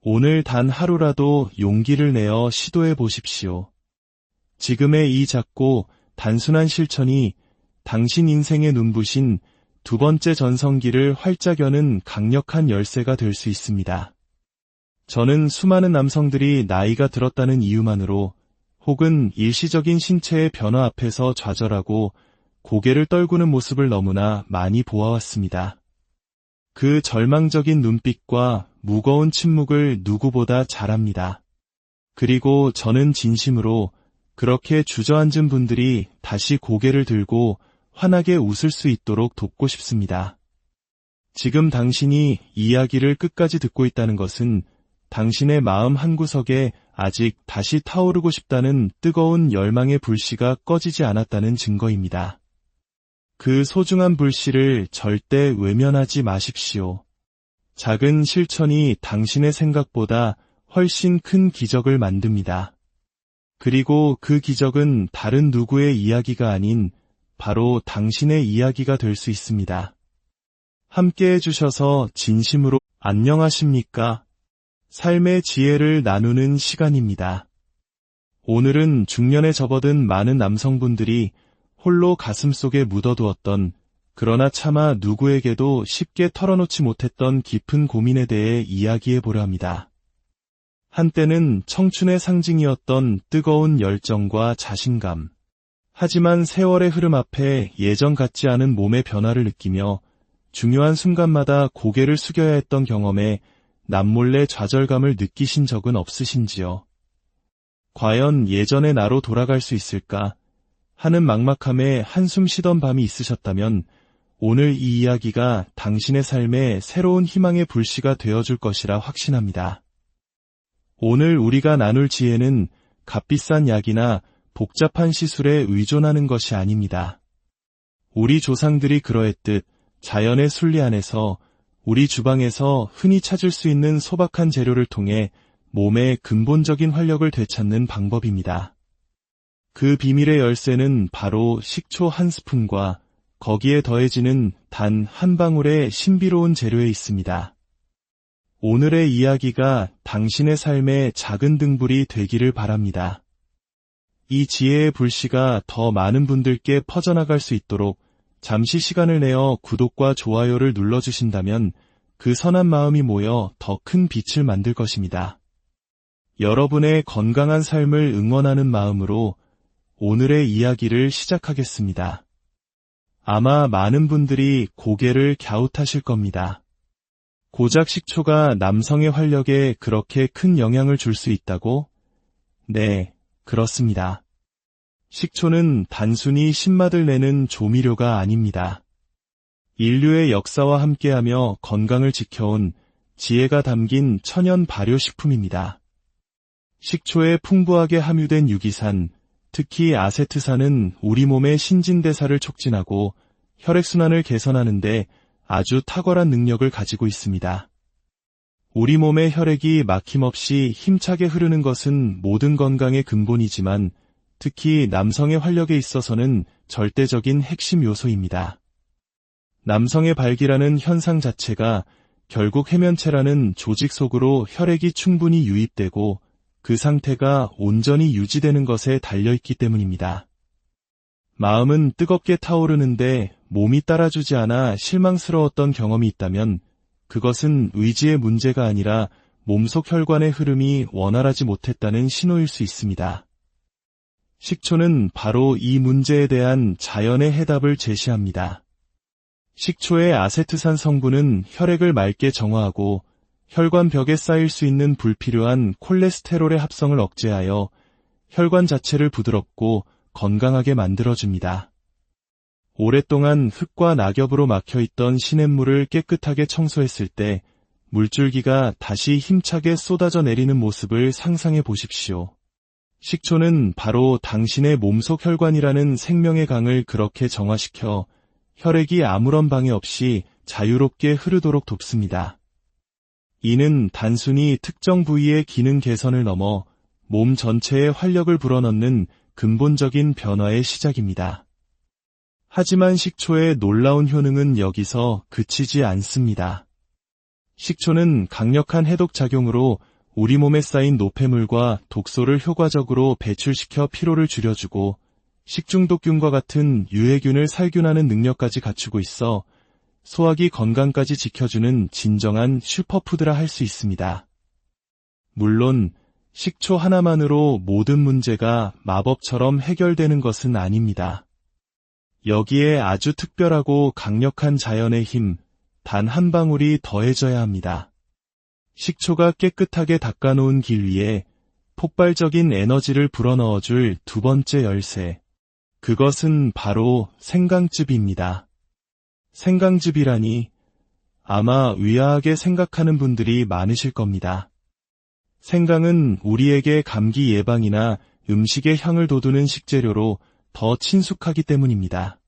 오늘 단 하루라도 용기를 내어 시도해 보십시오. 지금의 이 작고 단순한 실천이 당신 인생의 눈부신 두 번째 전성기를 활짝 여는 강력한 열쇠가 될 수 있습니다. 저는 수많은 남성들이 나이가 들었다는 이유만으로 혹은 일시적인 신체의 변화 앞에서 좌절하고 고개를 떨구는 모습을 너무나 많이 보아왔습니다. 그 절망적인 눈빛과 무거운 침묵을 누구보다 잘 압니다. 그리고 저는 진심으로 그렇게 주저앉은 분들이 다시 고개를 들고 환하게 웃을 수 있도록 돕고 싶습니다. 지금 당신이 이야기를 끝까지 듣고 있다는 것은 당신의 마음 한구석에 아직 다시 타오르고 싶다는 뜨거운 열망의 불씨가 꺼지지 않았다는 증거입니다. 그 소중한 불씨를 절대 외면하지 마십시오. 작은 실천이 당신의 생각보다 훨씬 큰 기적을 만듭니다. 그리고 그 기적은 다른 누구의 이야기가 아닌 바로 당신의 이야기가 될 수 있습니다. 함께 해주셔서 진심으로 안녕하십니까? 삶의 지혜를 나누는 시간입니다. 오늘은 중년에 접어든 많은 남성분들이 홀로 가슴속에 묻어두었던 그러나 차마 누구에게도 쉽게 털어놓지 못했던 깊은 고민에 대해 이야기해보려 합니다. 한때는 청춘의 상징이었던 뜨거운 열정과 자신감. 하지만 세월의 흐름 앞에 예전 같지 않은 몸의 변화를 느끼며 중요한 순간마다 고개를 숙여야 했던 경험에 남몰래 좌절감을 느끼신 적은 없으신지요? 과연 예전의 나로 돌아갈 수 있을까 하는 막막함에 한숨 쉬던 밤이 있으셨다면 오늘 이 이야기가 당신의 삶에 새로운 희망의 불씨가 되어줄 것이라 확신합니다. 오늘 우리가 나눌 지혜는 값비싼 약이나 복잡한 시술에 의존하는 것이 아닙니다. 우리 조상들이 그러했듯 자연의 순리 안에서 우리 주방에서 흔히 찾을 수 있는 소박한 재료를 통해 몸의 근본적인 활력을 되찾는 방법입니다. 그 비밀의 열쇠는 바로 식초 한 스푼과 거기에 더해지는 단 한 방울의 신비로운 재료에 있습니다. 오늘의 이야기가 당신의 삶의 작은 등불이 되기를 바랍니다. 이 지혜의 불씨가 더 많은 분들께 퍼져나갈 수 있도록 잠시 시간을 내어 구독과 좋아요를 눌러주신다면 그 선한 마음이 모여 더 큰 빛을 만들 것입니다. 여러분의 건강한 삶을 응원하는 마음으로 오늘의 이야기를 시작하겠습니다. 아마 많은 분들이 고개를 갸웃하실 겁니다. 고작 식초가 남성의 활력에 그렇게 큰 영향을 줄 수 있다고? 네, 그렇습니다. 식초는 단순히 신맛을 내는 조미료가 아닙니다. 인류의 역사와 함께하며 건강을 지켜온 지혜가 담긴 천연 발효식품입니다. 식초에 풍부하게 함유된 유기산, 특히 아세트산은 우리 몸의 신진대사를 촉진하고 혈액순환을 개선하는 데 아주 탁월한 능력을 가지고 있습니다. 우리 몸의 혈액이 막힘없이 힘차게 흐르는 것은 모든 건강의 근본이지만 특히 남성의 활력에 있어서는 절대적인 핵심 요소입니다. 남성의 발기라는 현상 자체가 결국 해면체라는 조직 속으로 혈액이 충분히 유입되고 그 상태가 온전히 유지되는 것에 달려있기 때문입니다. 마음은 뜨겁게 타오르는데 몸이 따라주지 않아 실망스러웠던 경험이 있다면 그것은 의지의 문제가 아니라 몸속 혈관의 흐름이 원활하지 못했다는 신호일 수 있습니다. 식초는 바로 이 문제에 대한 자연의 해답을 제시합니다. 식초의 아세트산 성분은 혈액을 맑게 정화하고 혈관벽에 쌓일 수 있는 불필요한 콜레스테롤의 합성을 억제하여 혈관 자체를 부드럽고 건강하게 만들어줍니다. 오랫동안 흙과 낙엽으로 막혀있던 시냇물을 깨끗하게 청소했을 때 물줄기가 다시 힘차게 쏟아져 내리는 모습을 상상해 보십시오. 식초는 바로 당신의 몸속 혈관이라는 생명의 강을 그렇게 정화시켜 혈액이 아무런 방해 없이 자유롭게 흐르도록 돕습니다. 이는 단순히 특정 부위의 기능 개선을 넘어 몸 전체에 활력을 불어넣는 근본적인 변화의 시작입니다. 하지만 식초의 놀라운 효능은 여기서 그치지 않습니다. 식초는 강력한 해독 작용으로 우리 몸에 쌓인 노폐물과 독소를 효과적으로 배출시켜 피로를 줄여주고 식중독균과 같은 유해균을 살균하는 능력까지 갖추고 있어 소화기 건강까지 지켜주는 진정한 슈퍼푸드라 할 수 있습니다. 물론 식초 하나만으로 모든 문제가 마법처럼 해결되는 것은 아닙니다. 여기에 아주 특별하고 강력한 자연의 힘, 단 한 방울이 더해져야 합니다. 식초가 깨끗하게 닦아놓은 길 위에 폭발적인 에너지를 불어넣어줄 두 번째 열쇠. 그것은 바로 생강즙입니다. 생강즙이라니 아마 의아하게 생각하는 분들이 많으실 겁니다. 생강은 우리에게 감기 예방이나 음식의 향을 돋우는 식재료로 더 친숙하기 때문입니다.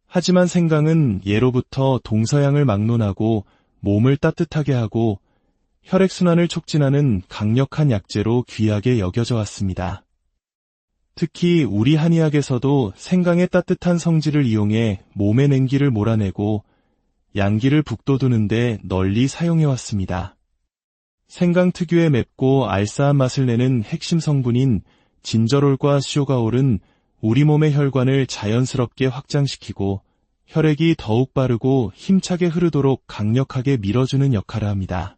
하지만 생강은 예로부터 동서양을 막론하고 몸을 따뜻하게 하고 혈액순환을 촉진하는 강력한 약재로 귀하게 여겨져 왔습니다. 특히 우리 한의학에서도 생강의 따뜻한 성질을 이용해 몸의 냉기를 몰아내고 양기를 북돋우는 데 널리 사용해왔습니다. 생강 특유의 맵고 알싸한 맛을 내는 핵심 성분인 진저롤과 쇼가올은 우리 몸의 혈관을 자연스럽게 확장시키고 혈액이 더욱 빠르고 힘차게 흐르도록 강력하게 밀어주는 역할을 합니다.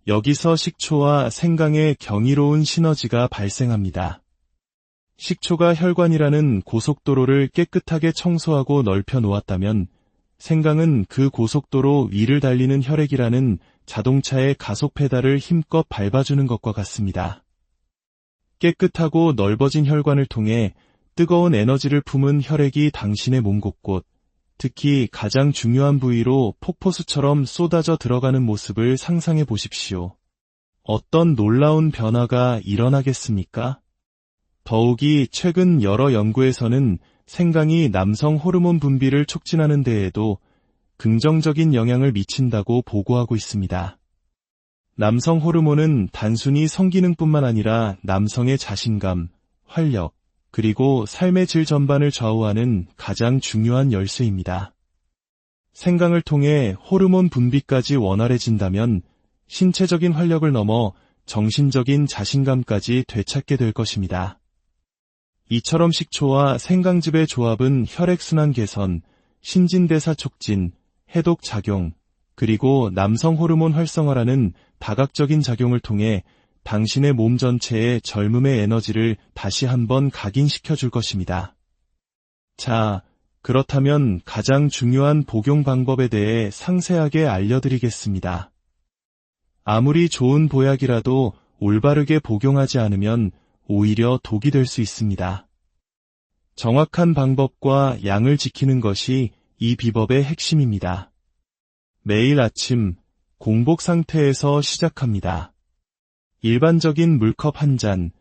여기서 식초와 생강의 경이로운 시너지가 발생합니다. 식초가 혈관이라는 고속도로를 깨끗하게 청소하고 넓혀 놓았다면 생강은 그 고속도로 위를 달리는 혈액이라는 자동차의 가속 페달을 힘껏 밟아주는 것과 같습니다. 깨끗하고 넓어진 혈관을 통해 뜨거운 에너지를 품은 혈액이 당신의 몸 곳곳, 특히 가장 중요한 부위로 폭포수처럼 쏟아져 들어가는 모습을 상상해 보십시오. 어떤 놀라운 변화가 일어나겠습니까? 더욱이 최근 여러 연구에서는 생강이 남성 호르몬 분비를 촉진하는 데에도 긍정적인 영향을 미친다고 보고하고 있습니다. 남성 호르몬은 단순히 성기능뿐만 아니라 남성의 자신감, 활력, 그리고 삶의 질 전반을 좌우하는 가장 중요한 열쇠입니다. 생강을 통해 호르몬 분비까지 원활해진다면 신체적인 활력을 넘어 정신적인 자신감까지 되찾게 될 것입니다. 이처럼 식초와 생강즙의 조합은 혈액순환 개선, 신진대사 촉진, 해독 작용, 그리고 남성 호르몬 활성화라는 다각적인 작용을 통해 당신의 몸 전체에 젊음의 에너지를 다시 한번 각인시켜 줄 것입니다. 자, 그렇다면 가장 중요한 복용 방법에 대해 상세하게 알려드리겠습니다. 아무리 좋은 보약이라도 올바르게 복용하지 않으면 오히려 독이 될 수 있습니다. 정확한 방법과 양을 지키는 것이 이 비법의 핵심입니다. 매일 아침 공복 상태에서 시작합니다. 일반적인 물컵 한 잔,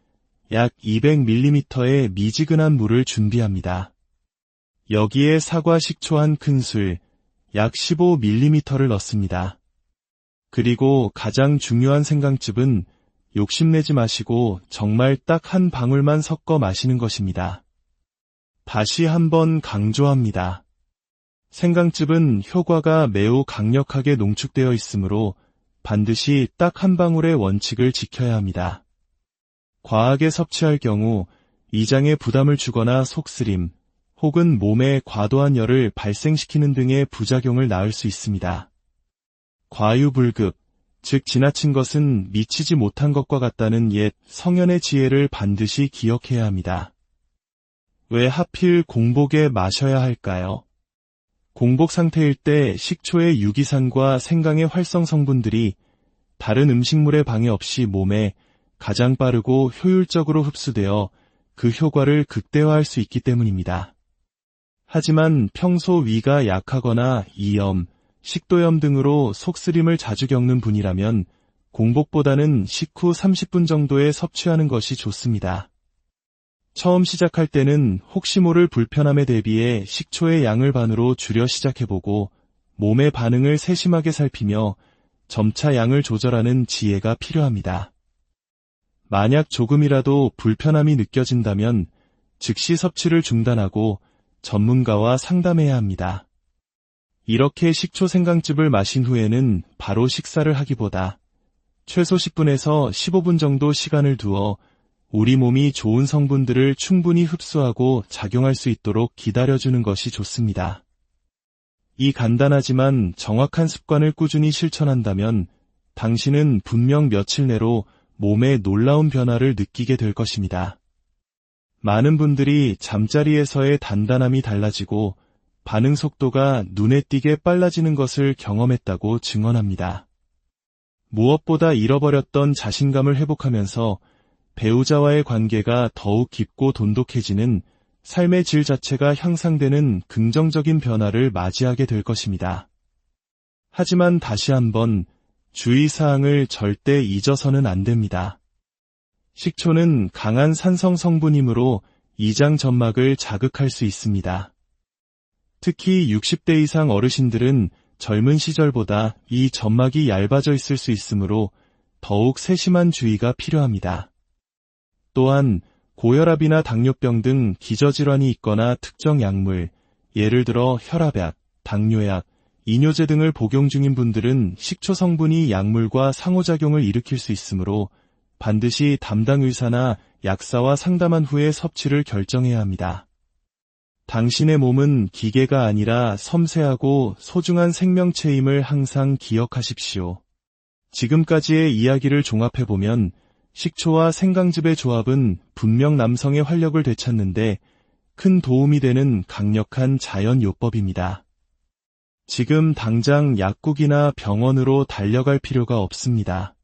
약 200ml의 미지근한 물을 준비합니다. 여기에 사과 식초 한 큰술, 약 15ml를 넣습니다. 그리고 가장 중요한 생강즙은 욕심내지 마시고 정말 딱 한 방울만 섞어 마시는 것입니다. 다시 한번 강조합니다. 생강즙은 효과가 매우 강력하게 농축되어 있으므로 반드시 딱 한 방울의 원칙을 지켜야 합니다. 과하게 섭취할 경우 위장에 부담을 주거나 속쓰림, 혹은 몸에 과도한 열을 발생시키는 등의 부작용을 낳을 수 있습니다. 과유불급, 즉 지나친 것은 미치지 못한 것과 같다는 옛 성현의 지혜를 반드시 기억해야 합니다. 왜 하필 공복에 마셔야 할까요? 공복 상태일 때 식초의 유기산과 생강의 활성 성분들이 다른 음식물의 방해 없이 몸에 가장 빠르고 효율적으로 흡수되어 그 효과를 극대화할 수 있기 때문입니다. 하지만 평소 위가 약하거나 이염, 식도염 등으로 속쓰림을 자주 겪는 분이라면 공복보다는 식후 30분 정도에 섭취하는 것이 좋습니다. 처음 시작할 때는 혹시 모를 불편함에 대비해 식초의 양을 반으로 줄여 시작해보고 몸의 반응을 세심하게 살피며 점차 양을 조절하는 지혜가 필요합니다. 만약 조금이라도 불편함이 느껴진다면 즉시 섭취를 중단하고 전문가와 상담해야 합니다. 이렇게 식초 생강즙을 마신 후에는 바로 식사를 하기보다 최소 10분에서 15분 정도 시간을 두어 우리 몸이 좋은 성분들을 충분히 흡수하고 작용할 수 있도록 기다려주는 것이 좋습니다. 이 간단하지만 정확한 습관을 꾸준히 실천한다면 당신은 분명 며칠 내로 몸에 놀라운 변화를 느끼게 될 것입니다. 많은 분들이 잠자리에서의 단단함이 달라지고 반응 속도가 눈에 띄게 빨라지는 것을 경험했다고 증언합니다. 무엇보다 잃어버렸던 자신감을 회복하면서 배우자와의 관계가 더욱 깊고 돈독해지는 삶의 질 자체가 향상되는 긍정적인 변화를 맞이하게 될 것입니다. 하지만 다시 한번 주의사항을 절대 잊어서는 안 됩니다. 식초는 강한 산성 성분이므로 이장 점막을 자극할 수 있습니다. 특히 60대 이상 어르신들은 젊은 시절보다 이 점막이 얇아져 있을 수 있으므로 더욱 세심한 주의가 필요합니다. 또한 고혈압이나 당뇨병 등 기저질환이 있거나 특정 약물, 예를 들어 혈압약, 당뇨약, 이뇨제 등을 복용 중인 분들은 식초 성분이 약물과 상호작용을 일으킬 수 있으므로 반드시 담당 의사나 약사와 상담한 후에 섭취를 결정해야 합니다. 당신의 몸은 기계가 아니라 섬세하고 소중한 생명체임을 항상 기억하십시오. 지금까지의 이야기를 종합해보면 식초와 생강즙의 조합은 분명 남성의 활력을 되찾는데 큰 도움이 되는 강력한 자연요법입니다. 지금 당장 약국이나 병원으로 달려갈 필요가 없습니다.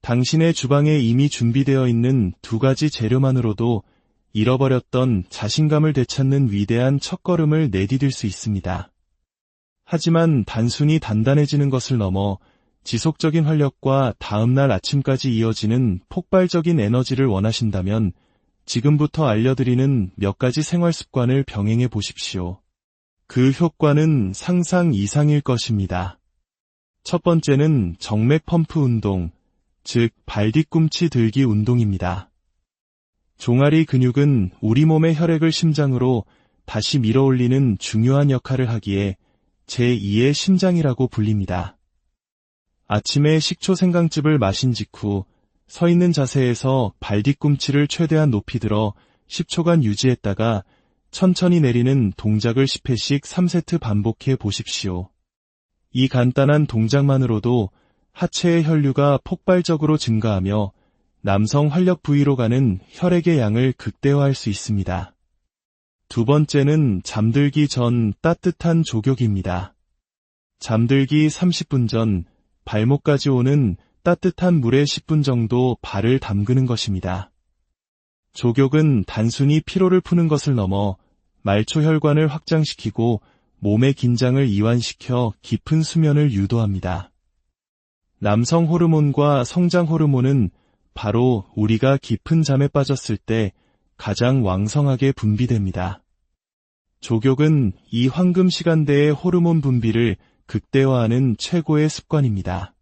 당신의 주방에 이미 준비되어 있는 2가지 재료만으로도 잃어버렸던 자신감을 되찾는 위대한 첫걸음을 내디딜 수 있습니다. 하지만 단순히 단단해지는 것을 넘어 지속적인 활력과 다음날 아침까지 이어지는 폭발적인 에너지를 원하신다면 지금부터 알려드리는 몇 가지 생활 습관을 병행해 보십시오. 그 효과는 상상 이상일 것입니다. 첫 번째는 정맥 펌프 운동, 즉 발 뒤꿈치 들기 운동입니다. 종아리 근육은 우리 몸의 혈액을 심장으로 다시 밀어올리는 중요한 역할을 하기에 제2의 심장이라고 불립니다. 아침에 식초 생강즙을 마신 직후 서 있는 자세에서 발 뒤꿈치를 최대한 높이 들어 10초간 유지했다가 천천히 내리는 동작을 10회씩 3세트 반복해 보십시오. 이 간단한 동작만으로도 하체의 혈류가 폭발적으로 증가하며 남성 활력 부위로 가는 혈액의 양을 극대화할 수 있습니다. 두 번째는 잠들기 전 따뜻한 족욕입니다. 잠들기 30분 전 발목까지 오는 따뜻한 물에 10분 정도 발을 담그는 것입니다. 족욕은 단순히 피로를 푸는 것을 넘어 말초 혈관을 확장시키고 몸의 긴장을 이완시켜 깊은 수면을 유도합니다. 남성 호르몬과 성장 호르몬은 바로 우리가 깊은 잠에 빠졌을 때 가장 왕성하게 분비됩니다. 족욕은 이 황금 시간대의 호르몬 분비를 극대화하는 최고의 습관입니다.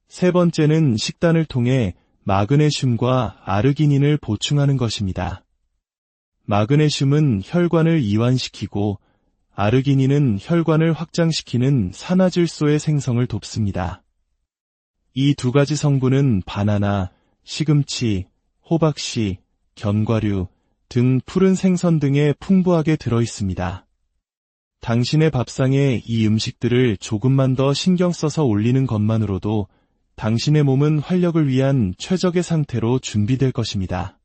세 번째는 식단을 통해 마그네슘과 아르기닌을 보충하는 것입니다. 마그네슘은 혈관을 이완시키고 아르기닌은 혈관을 확장시키는 산화질소의 생성을 돕습니다. 이 2가지 성분은 바나나, 시금치, 호박씨, 견과류 등 푸른 생선 등에 풍부하게 들어있습니다. 당신의 밥상에 이 음식들을 조금만 더 신경 써서 올리는 것만으로도 당신의 몸은 활력을 위한 최적의 상태로 준비될 것입니다.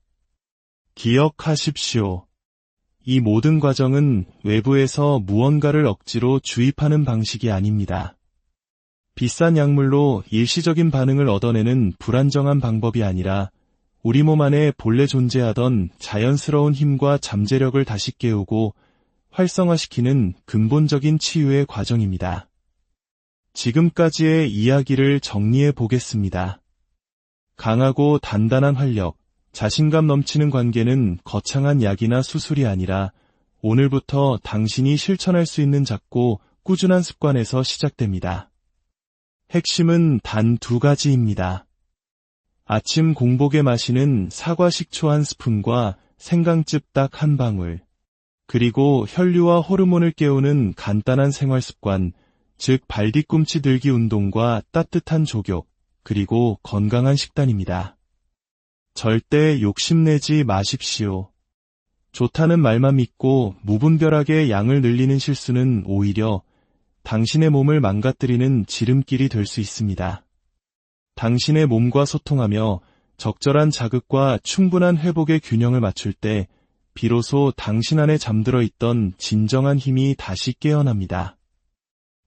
기억하십시오. 이 모든 과정은 외부에서 무언가를 억지로 주입하는 방식이 아닙니다. 비싼 약물로 일시적인 반응을 얻어내는 불안정한 방법이 아니라 우리 몸 안에 본래 존재하던 자연스러운 힘과 잠재력을 다시 깨우고 활성화시키는 근본적인 치유의 과정입니다. 지금까지의 이야기를 정리해 보겠습니다. 강하고 단단한 활력, 자신감 넘치는 관계는 거창한 약이나 수술이 아니라 오늘부터 당신이 실천할 수 있는 작고 꾸준한 습관에서 시작됩니다. 핵심은 단 2가지입니다. 아침 공복에 마시는 사과 식초 1스푼과 생강즙 딱 1방울, 그리고 혈류와 호르몬을 깨우는 간단한 생활 습관, 즉 발뒤꿈치 들기 운동과 따뜻한 족욕, 그리고 건강한 식단입니다. 절대 욕심내지 마십시오. 좋다는 말만 믿고 무분별하게 양을 늘리는 실수는 오히려 당신의 몸을 망가뜨리는 지름길이 될 수 있습니다. 당신의 몸과 소통하며 적절한 자극과 충분한 회복의 균형을 맞출 때 비로소 당신 안에 잠들어 있던 진정한 힘이 다시 깨어납니다.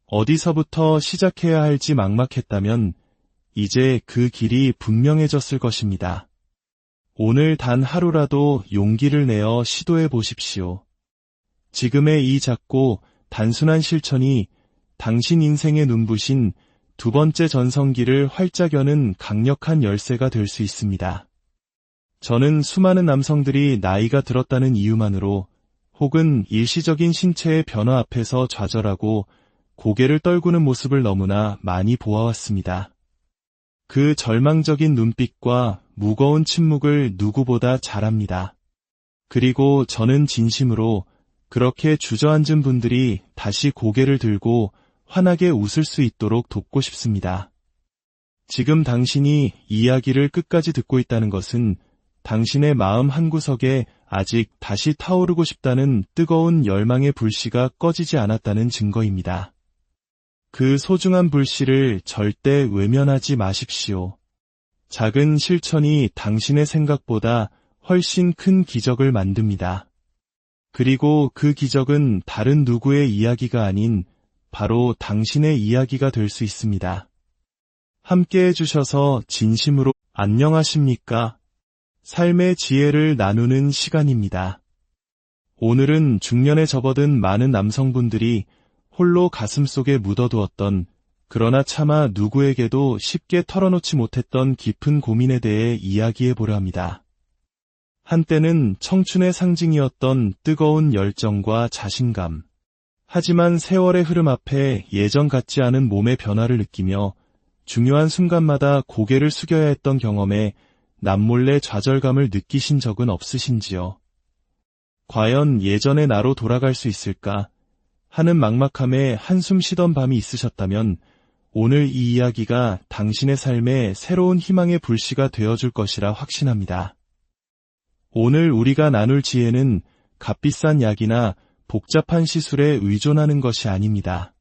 어디서부터 시작해야 할지 막막했다면 이제 그 길이 분명해졌을 것입니다. 오늘 단 하루라도 용기를 내어 시도해 보십시오. 지금의 이 작고 단순한 실천이 당신 인생의 눈부신 두 번째 전성기를 활짝 여는 강력한 열쇠가 될 수 있습니다. 저는 수많은 남성들이 나이가 들었다는 이유만으로 혹은 일시적인 신체의 변화 앞에서 좌절하고 고개를 떨구는 모습을 너무나 많이 보아왔습니다. 그 절망적인 눈빛과 무거운 침묵을 누구보다 잘 압니다. 그리고 저는 진심으로 그렇게 주저앉은 분들이 다시 고개를 들고 환하게 웃을 수 있도록 돕고 싶습니다. 지금 당신이 이야기를 끝까지 듣고 있다는 것은 당신의 마음 한구석에 아직 다시 타오르고 싶다는 뜨거운 열망의 불씨가 꺼지지 않았다는 증거입니다. 그 소중한 불씨를 절대 외면하지 마십시오. 작은 실천이 당신의 생각보다 훨씬 큰 기적을 만듭니다. 그리고 그 기적은 다른 누구의 이야기가 아닌 바로 당신의 이야기가 될 수 있습니다. 함께 해주셔서 진심으로 안녕하십니까? 삶의 지혜를 나누는 시간입니다. 오늘은 중년에 접어든 많은 남성분들이 홀로 가슴속에 묻어두었던 그러나 차마 누구에게도 쉽게 털어놓지 못했던 깊은 고민에 대해 이야기해보려 합니다. 한때는 청춘의 상징이었던 뜨거운 열정과 자신감. 하지만 세월의 흐름 앞에 예전 같지 않은 몸의 변화를 느끼며 중요한 순간마다 고개를 숙여야 했던 경험에 남몰래 좌절감을 느끼신 적은 없으신지요? 과연 예전의 나로 돌아갈 수 있을까 하는 막막함에 한숨 쉬던 밤이 있으셨다면 오늘 이 이야기가 당신의 삶에 새로운 희망의 불씨가 되어줄 것이라 확신합니다. 오늘 우리가 나눌 지혜는 값비싼 약이나 복잡한 시술에 의존하는 것이 아닙니다.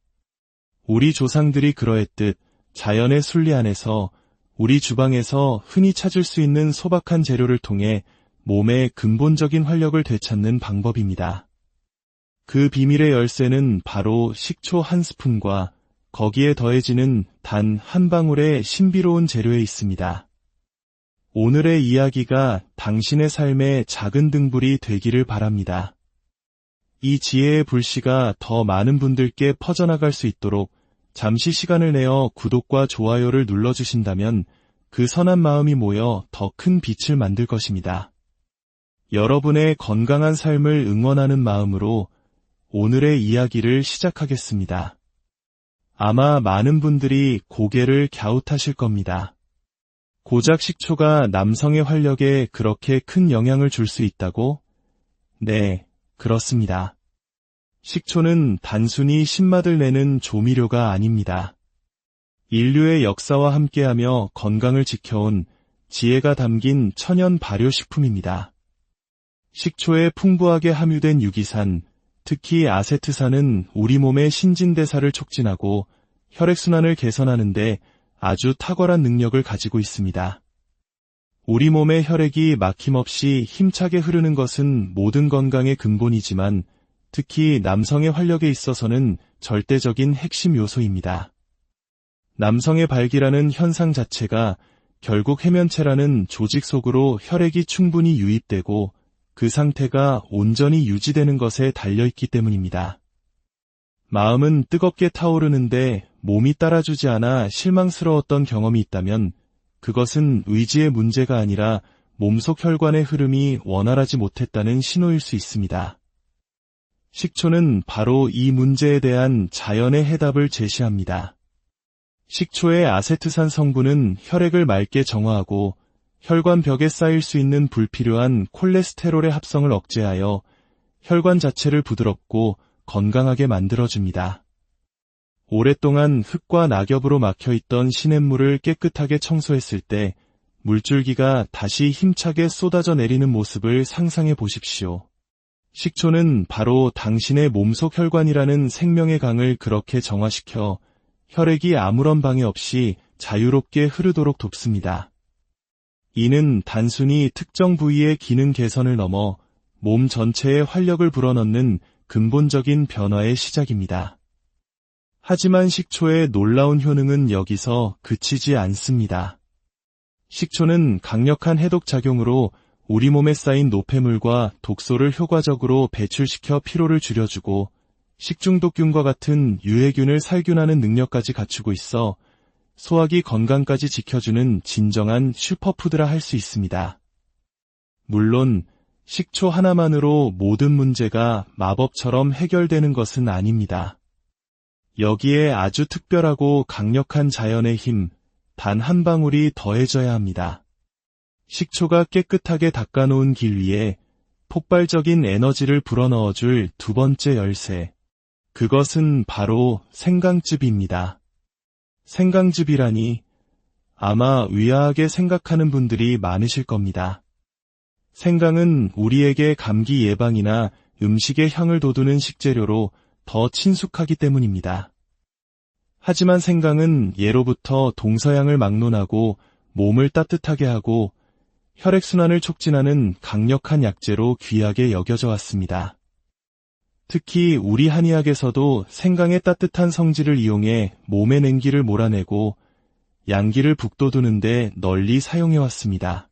우리 조상들이 그러했듯 자연의 순리 안에서 우리 주방에서 흔히 찾을 수 있는 소박한 재료를 통해 몸의 근본적인 활력을 되찾는 방법입니다. 그 비밀의 열쇠는 바로 식초 한 스푼과 거기에 더해지는 단 한 방울의 신비로운 재료에 있습니다. 오늘의 이야기가 당신의 삶의 작은 등불이 되기를 바랍니다. 이 지혜의 불씨가 더 많은 분들께 퍼져나갈 수 있도록 잠시 시간을 내어 구독과 좋아요를 눌러주신다면 그 선한 마음이 모여 더 큰 빛을 만들 것입니다. 여러분의 건강한 삶을 응원하는 마음으로 오늘의 이야기를 시작하겠습니다. 아마 많은 분들이 고개를 갸웃하실 겁니다. 고작 식초가 남성의 활력에 그렇게 큰 영향을 줄 수 있다고? 네, 그렇습니다. 식초는 단순히 신맛을 내는 조미료가 아닙니다. 인류의 역사와 함께하며 건강을 지켜온 지혜가 담긴 천연 발효식품입니다. 식초에 풍부하게 함유된 유기산, 특히 아세트산은 우리 몸의 신진대사를 촉진하고 혈액순환을 개선하는 데 아주 탁월한 능력을 가지고 있습니다. 우리 몸의 혈액이 막힘없이 힘차게 흐르는 것은 모든 건강의 근본이지만 특히 남성의 활력에 있어서는 절대적인 핵심 요소입니다. 남성의 발기라는 현상 자체가 결국 해면체라는 조직 속으로 혈액이 충분히 유입되고 그 상태가 온전히 유지되는 것에 달려있기 때문입니다. 마음은 뜨겁게 타오르는데 몸이 따라주지 않아 실망스러웠던 경험이 있다면 그것은 의지의 문제가 아니라 몸속 혈관의 흐름이 원활하지 못했다는 신호일 수 있습니다. 식초는 바로 이 문제에 대한 자연의 해답을 제시합니다. 식초의 아세트산 성분은 혈액을 맑게 정화하고 혈관벽에 쌓일 수 있는 불필요한 콜레스테롤의 합성을 억제하여 혈관 자체를 부드럽고 건강하게 만들어줍니다. 오랫동안 흙과 낙엽으로 막혀있던 시냇물을 깨끗하게 청소했을 때 물줄기가 다시 힘차게 쏟아져 내리는 모습을 상상해 보십시오. 식초는 바로 당신의 몸속 혈관이라는 생명의 강을 그렇게 정화시켜 혈액이 아무런 방해 없이 자유롭게 흐르도록 돕습니다. 이는 단순히 특정 부위의 기능 개선을 넘어 몸 전체에 활력을 불어넣는 근본적인 변화의 시작입니다. 하지만 식초의 놀라운 효능은 여기서 그치지 않습니다. 식초는 강력한 해독 작용으로 우리 몸에 쌓인 노폐물과 독소를 효과적으로 배출시켜 피로를 줄여주고 식중독균과 같은 유해균을 살균하는 능력까지 갖추고 있어 소화기 건강까지 지켜주는 진정한 슈퍼푸드라 할 수 있습니다. 물론 식초 하나만으로 모든 문제가 마법처럼 해결되는 것은 아닙니다. 여기에 아주 특별하고 강력한 자연의 힘, 단 한 방울이 더해져야 합니다. 식초가 깨끗하게 닦아놓은 길 위에 폭발적인 에너지를 불어넣어줄 두 번째 열쇠. 그것은 바로 생강즙입니다. 생강즙이라니 아마 의아하게 생각하는 분들이 많으실 겁니다. 생강은 우리에게 감기 예방이나 음식의 향을 돋우는 식재료로 더 친숙하기 때문입니다. 하지만 생강은 예로부터 동서양을 막론하고 몸을 따뜻하게 하고 혈액순환을 촉진하는 강력한 약재로 귀하게 여겨져 왔습니다. 특히 우리 한의학에서도 생강의 따뜻한 성질을 이용해 몸의 냉기를 몰아내고 양기를 북돋우는 데 널리 사용해왔습니다.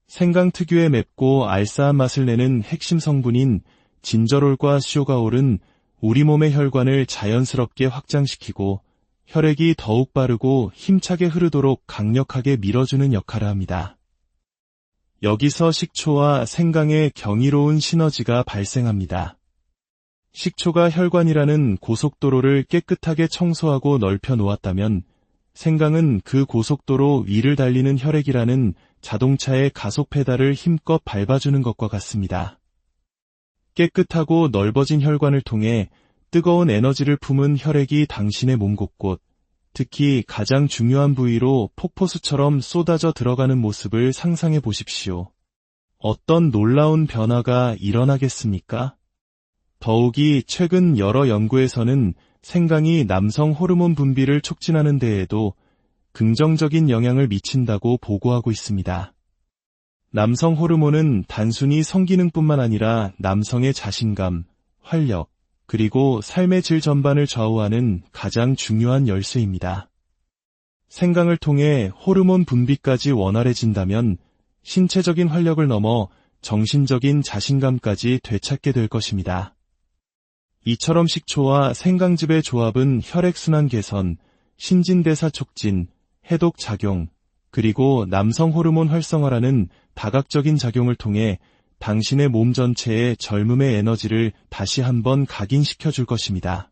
생강 특유의 맵고 알싸한 맛을 내는 핵심 성분인 진저롤과 쇼가올은 우리 몸의 혈관을 자연스럽게 확장시키고 혈액이 더욱 빠르고 힘차게 흐르도록 강력하게 밀어주는 역할을 합니다. 여기서 식초와 생강의 경이로운 시너지가 발생합니다. 식초가 혈관이라는 고속도로를 깨끗하게 청소하고 넓혀 놓았다면 생강은 그 고속도로 위를 달리는 혈액이라는 자동차의 가속 페달을 힘껏 밟아주는 것과 같습니다. 깨끗하고 넓어진 혈관을 통해 뜨거운 에너지를 품은 혈액이 당신의 몸 곳곳, 특히 가장 중요한 부위로 폭포수처럼 쏟아져 들어가는 모습을 상상해 보십시오. 어떤 놀라운 변화가 일어나겠습니까? 더욱이 최근 여러 연구에서는 생강이 남성 호르몬 분비를 촉진하는 데에도 긍정적인 영향을 미친다고 보고하고 있습니다. 남성 호르몬은 단순히 성기능뿐만 아니라 남성의 자신감, 활력, 그리고 삶의 질 전반을 좌우하는 가장 중요한 열쇠입니다. 생강을 통해 호르몬 분비까지 원활해진다면 신체적인 활력을 넘어 정신적인 자신감까지 되찾게 될 것입니다. 이처럼 식초와 생강즙의 조합은 혈액순환 개선, 신진대사 촉진, 해독 작용, 그리고 남성 호르몬 활성화라는 다각적인 작용을 통해 당신의 몸 전체에 젊음의 에너지를 다시 한번 각인시켜 줄 것입니다.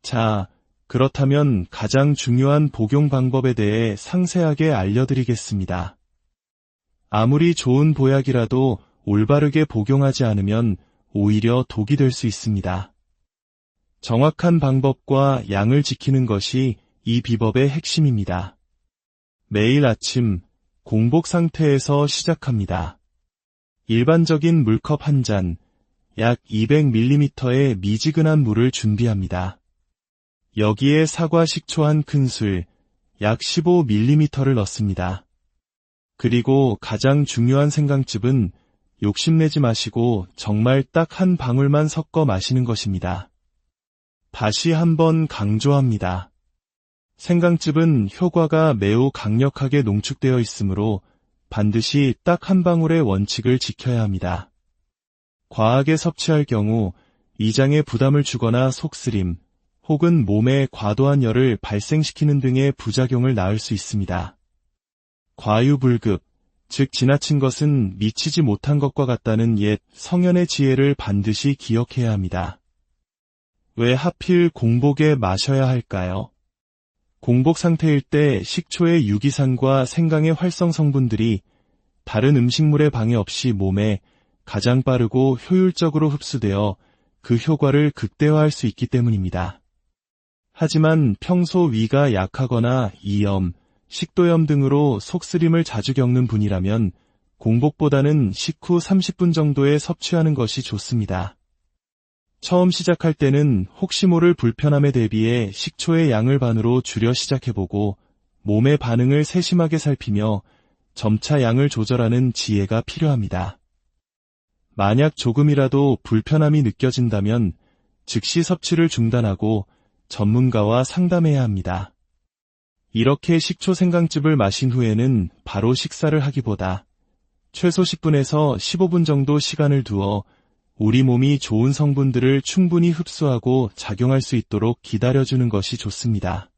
자, 그렇다면 가장 중요한 복용 방법에 대해 상세하게 알려드리겠습니다. 아무리 좋은 보약이라도 올바르게 복용하지 않으면 오히려 독이 될 수 있습니다. 정확한 방법과 양을 지키는 것이 이 비법의 핵심입니다. 매일 아침 공복 상태에서 시작합니다. 일반적인 물컵 한 잔, 약 200ml의 미지근한 물을 준비합니다. 여기에 사과 식초 한 큰술, 약 15ml를 넣습니다. 그리고 가장 중요한 생강즙은 욕심내지 마시고 정말 딱 한 방울만 섞어 마시는 것입니다. 다시 한번 강조합니다. 생강즙은 효과가 매우 강력하게 농축되어 있으므로 반드시 딱 한 방울의 원칙을 지켜야 합니다. 과하게 섭취할 경우 위장에 부담을 주거나 속쓰림, 혹은 몸에 과도한 열을 발생시키는 등의 부작용을 낳을 수 있습니다. 과유불급, 즉 지나친 것은 미치지 못한 것과 같다는 옛 성현의 지혜를 반드시 기억해야 합니다. 왜 하필 공복에 마셔야 할까요? 공복 상태일 때 식초의 유기산과 생강의 활성 성분들이 다른 음식물의 방해 없이 몸에 가장 빠르고 효율적으로 흡수되어 그 효과를 극대화할 수 있기 때문입니다. 하지만 평소 위가 약하거나 이염, 식도염 등으로 속쓰림을 자주 겪는 분이라면 공복보다는 식후 30분 정도에 섭취하는 것이 좋습니다. 처음 시작할 때는 혹시 모를 불편함에 대비해 식초의 양을 반으로 줄여 시작해보고 몸의 반응을 세심하게 살피며 점차 양을 조절하는 지혜가 필요합니다. 만약 조금이라도 불편함이 느껴진다면 즉시 섭취를 중단하고 전문가와 상담해야 합니다. 이렇게 식초 생강즙을 마신 후에는 바로 식사를 하기보다 최소 10분에서 15분 정도 시간을 두어 우리 몸이 좋은 성분들을 충분히 흡수하고 작용할 수 있도록 기다려주는 것이 좋습니다.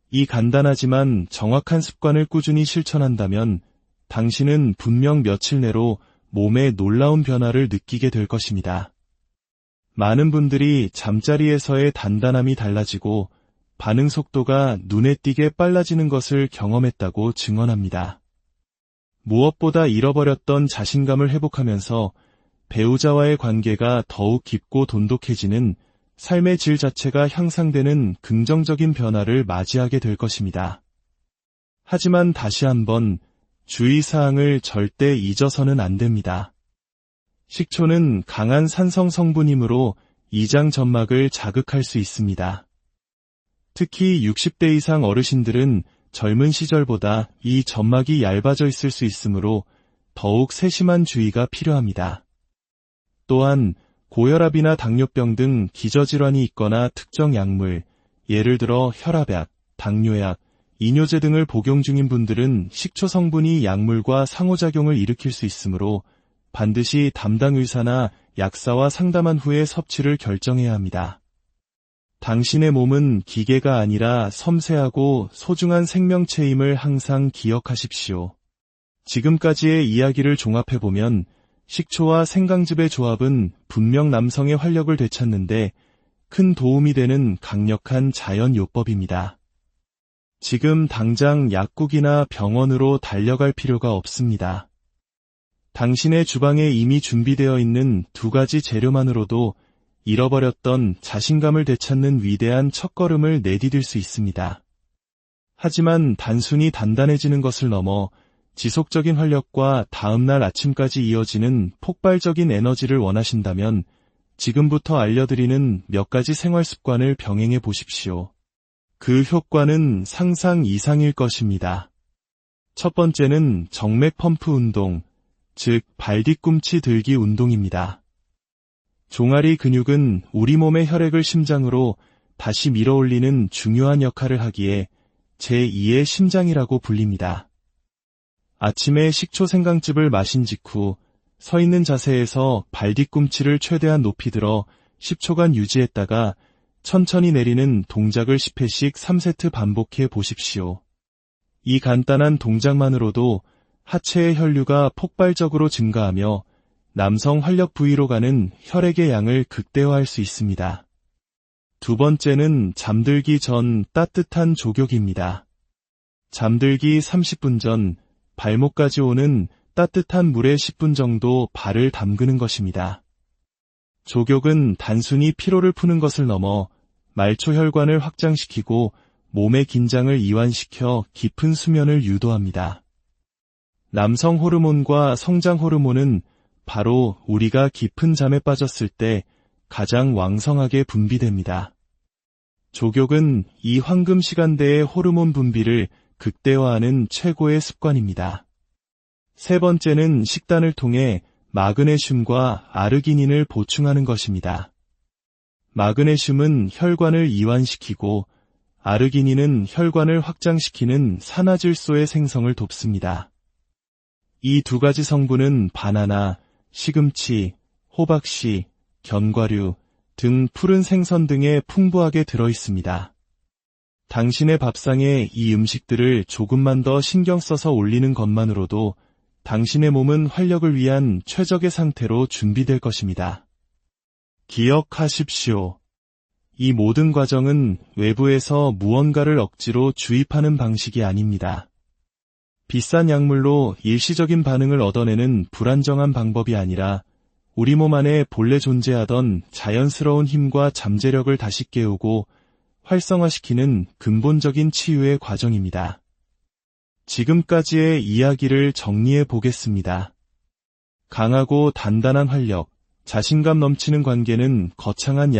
이 간단하지만 정확한 습관을 꾸준히 실천한다면 당신은 분명 며칠 내로 몸에 놀라운 변화를 느끼게 될 것입니다. 많은 분들이 잠자리에서의 단단함이 달라지고 반응 속도가 눈에 띄게 빨라지는 것을 경험했다고 증언합니다. 무엇보다 잃어버렸던 자신감을 회복하면서 배우자와의 관계가 더욱 깊고 돈독해지는 삶의 질 자체가 향상되는 긍정적인 변화를 맞이하게 될 것입니다. 하지만 다시 한번 주의사항을 절대 잊어서는 안 됩니다. 식초는 강한 산성 성분이므로 이장 점막을 자극할 수 있습니다. 특히 60대 이상 어르신들은 젊은 시절보다 이 점막이 얇아져 있을 수 있으므로 더욱 세심한 주의가 필요합니다. 또한 고혈압이나 당뇨병 등 기저질환이 있거나 특정 약물, 예를 들어 혈압약, 당뇨약, 이뇨제 등을 복용 중인 분들은 식초 성분이 약물과 상호작용을 일으킬 수 있으므로 반드시 담당 의사나 약사와 상담한 후에 섭취를 결정해야 합니다. 당신의 몸은 기계가 아니라 섬세하고 소중한 생명체임을 항상 기억하십시오. 지금까지의 이야기를 종합해보면 식초와 생강즙의 조합은 분명 남성의 활력을 되찾는데 큰 도움이 되는 강력한 자연요법입니다. 지금 당장 약국이나 병원으로 달려갈 필요가 없습니다. 당신의 주방에 이미 준비되어 있는 두 가지 재료만으로도 잃어버렸던 자신감을 되찾는 위대한 첫걸음을 내디딜 수 있습니다. 하지만 단순히 단단해지는 것을 넘어 지속적인 활력과 다음날 아침까지 이어지는 폭발적인 에너지를 원하신다면 지금부터 알려드리는 몇 가지 생활 습관을 병행해 보십시오. 그 효과는 상상 이상일 것입니다. 첫 번째는 정맥 펌프 운동, 즉 발 뒤꿈치 들기 운동입니다. 종아리 근육은 우리 몸의 혈액을 심장으로 다시 밀어올리는 중요한 역할을 하기에 제2의 심장이라고 불립니다. 아침에 식초 생강즙을 마신 직후 서 있는 자세에서 발 뒤꿈치를 최대한 높이 들어 10초간 유지했다가 천천히 내리는 동작을 10회씩 3세트 반복해 보십시오. 이 간단한 동작만으로도 하체의 혈류가 폭발적으로 증가하며 남성 활력 부위로 가는 혈액의 양을 극대화할 수 있습니다. 두 번째는 잠들기 전 따뜻한 족욕입니다. 잠들기 30분 전 발목까지 오는 따뜻한 물에 10분 정도 발을 담그는 것입니다. 족욕은 단순히 피로를 푸는 것을 넘어 말초혈관을 확장시키고 몸의 긴장을 이완시켜 깊은 수면을 유도합니다. 남성 호르몬과 성장 호르몬은 바로 우리가 깊은 잠에 빠졌을 때 가장 왕성하게 분비됩니다. 족욕은 이 황금 시간대의 호르몬 분비를 극대화하는 최고의 습관입니다. 세 번째는 식단을 통해 마그네슘과 아르기닌을 보충하는 것입니다. 마그네슘은 혈관을 이완시키고 아르기닌은 혈관을 확장시키는 산화질소의 생성을 돕습니다. 이 두 가지 성분은 바나나, 시금치, 호박씨, 견과류 등 푸른 생선 등에 풍부하게 들어있습니다. 당신의 밥상에 이 음식들을 조금만 더 신경 써서 올리는 것만으로도 당신의 몸은 활력을 위한 최적의 상태로 준비될 것입니다. 기억하십시오. 이 모든 과정은 외부에서 무언가를 억지로 주입하는 방식이 아닙니다. 비싼 약물로 일시적인 반응을 얻어내는 불안정한 방법이 아니라 우리 몸 안에 본래 존재하던 자연스러운 힘과 잠재력을 다시 깨우고 활성화시키는 근본적인 치유의 과정입니다. 지금까지의 이야기를 정리해 보겠습니다. 강하고 단단한 활력, 자신감 넘치는 관계는 거창한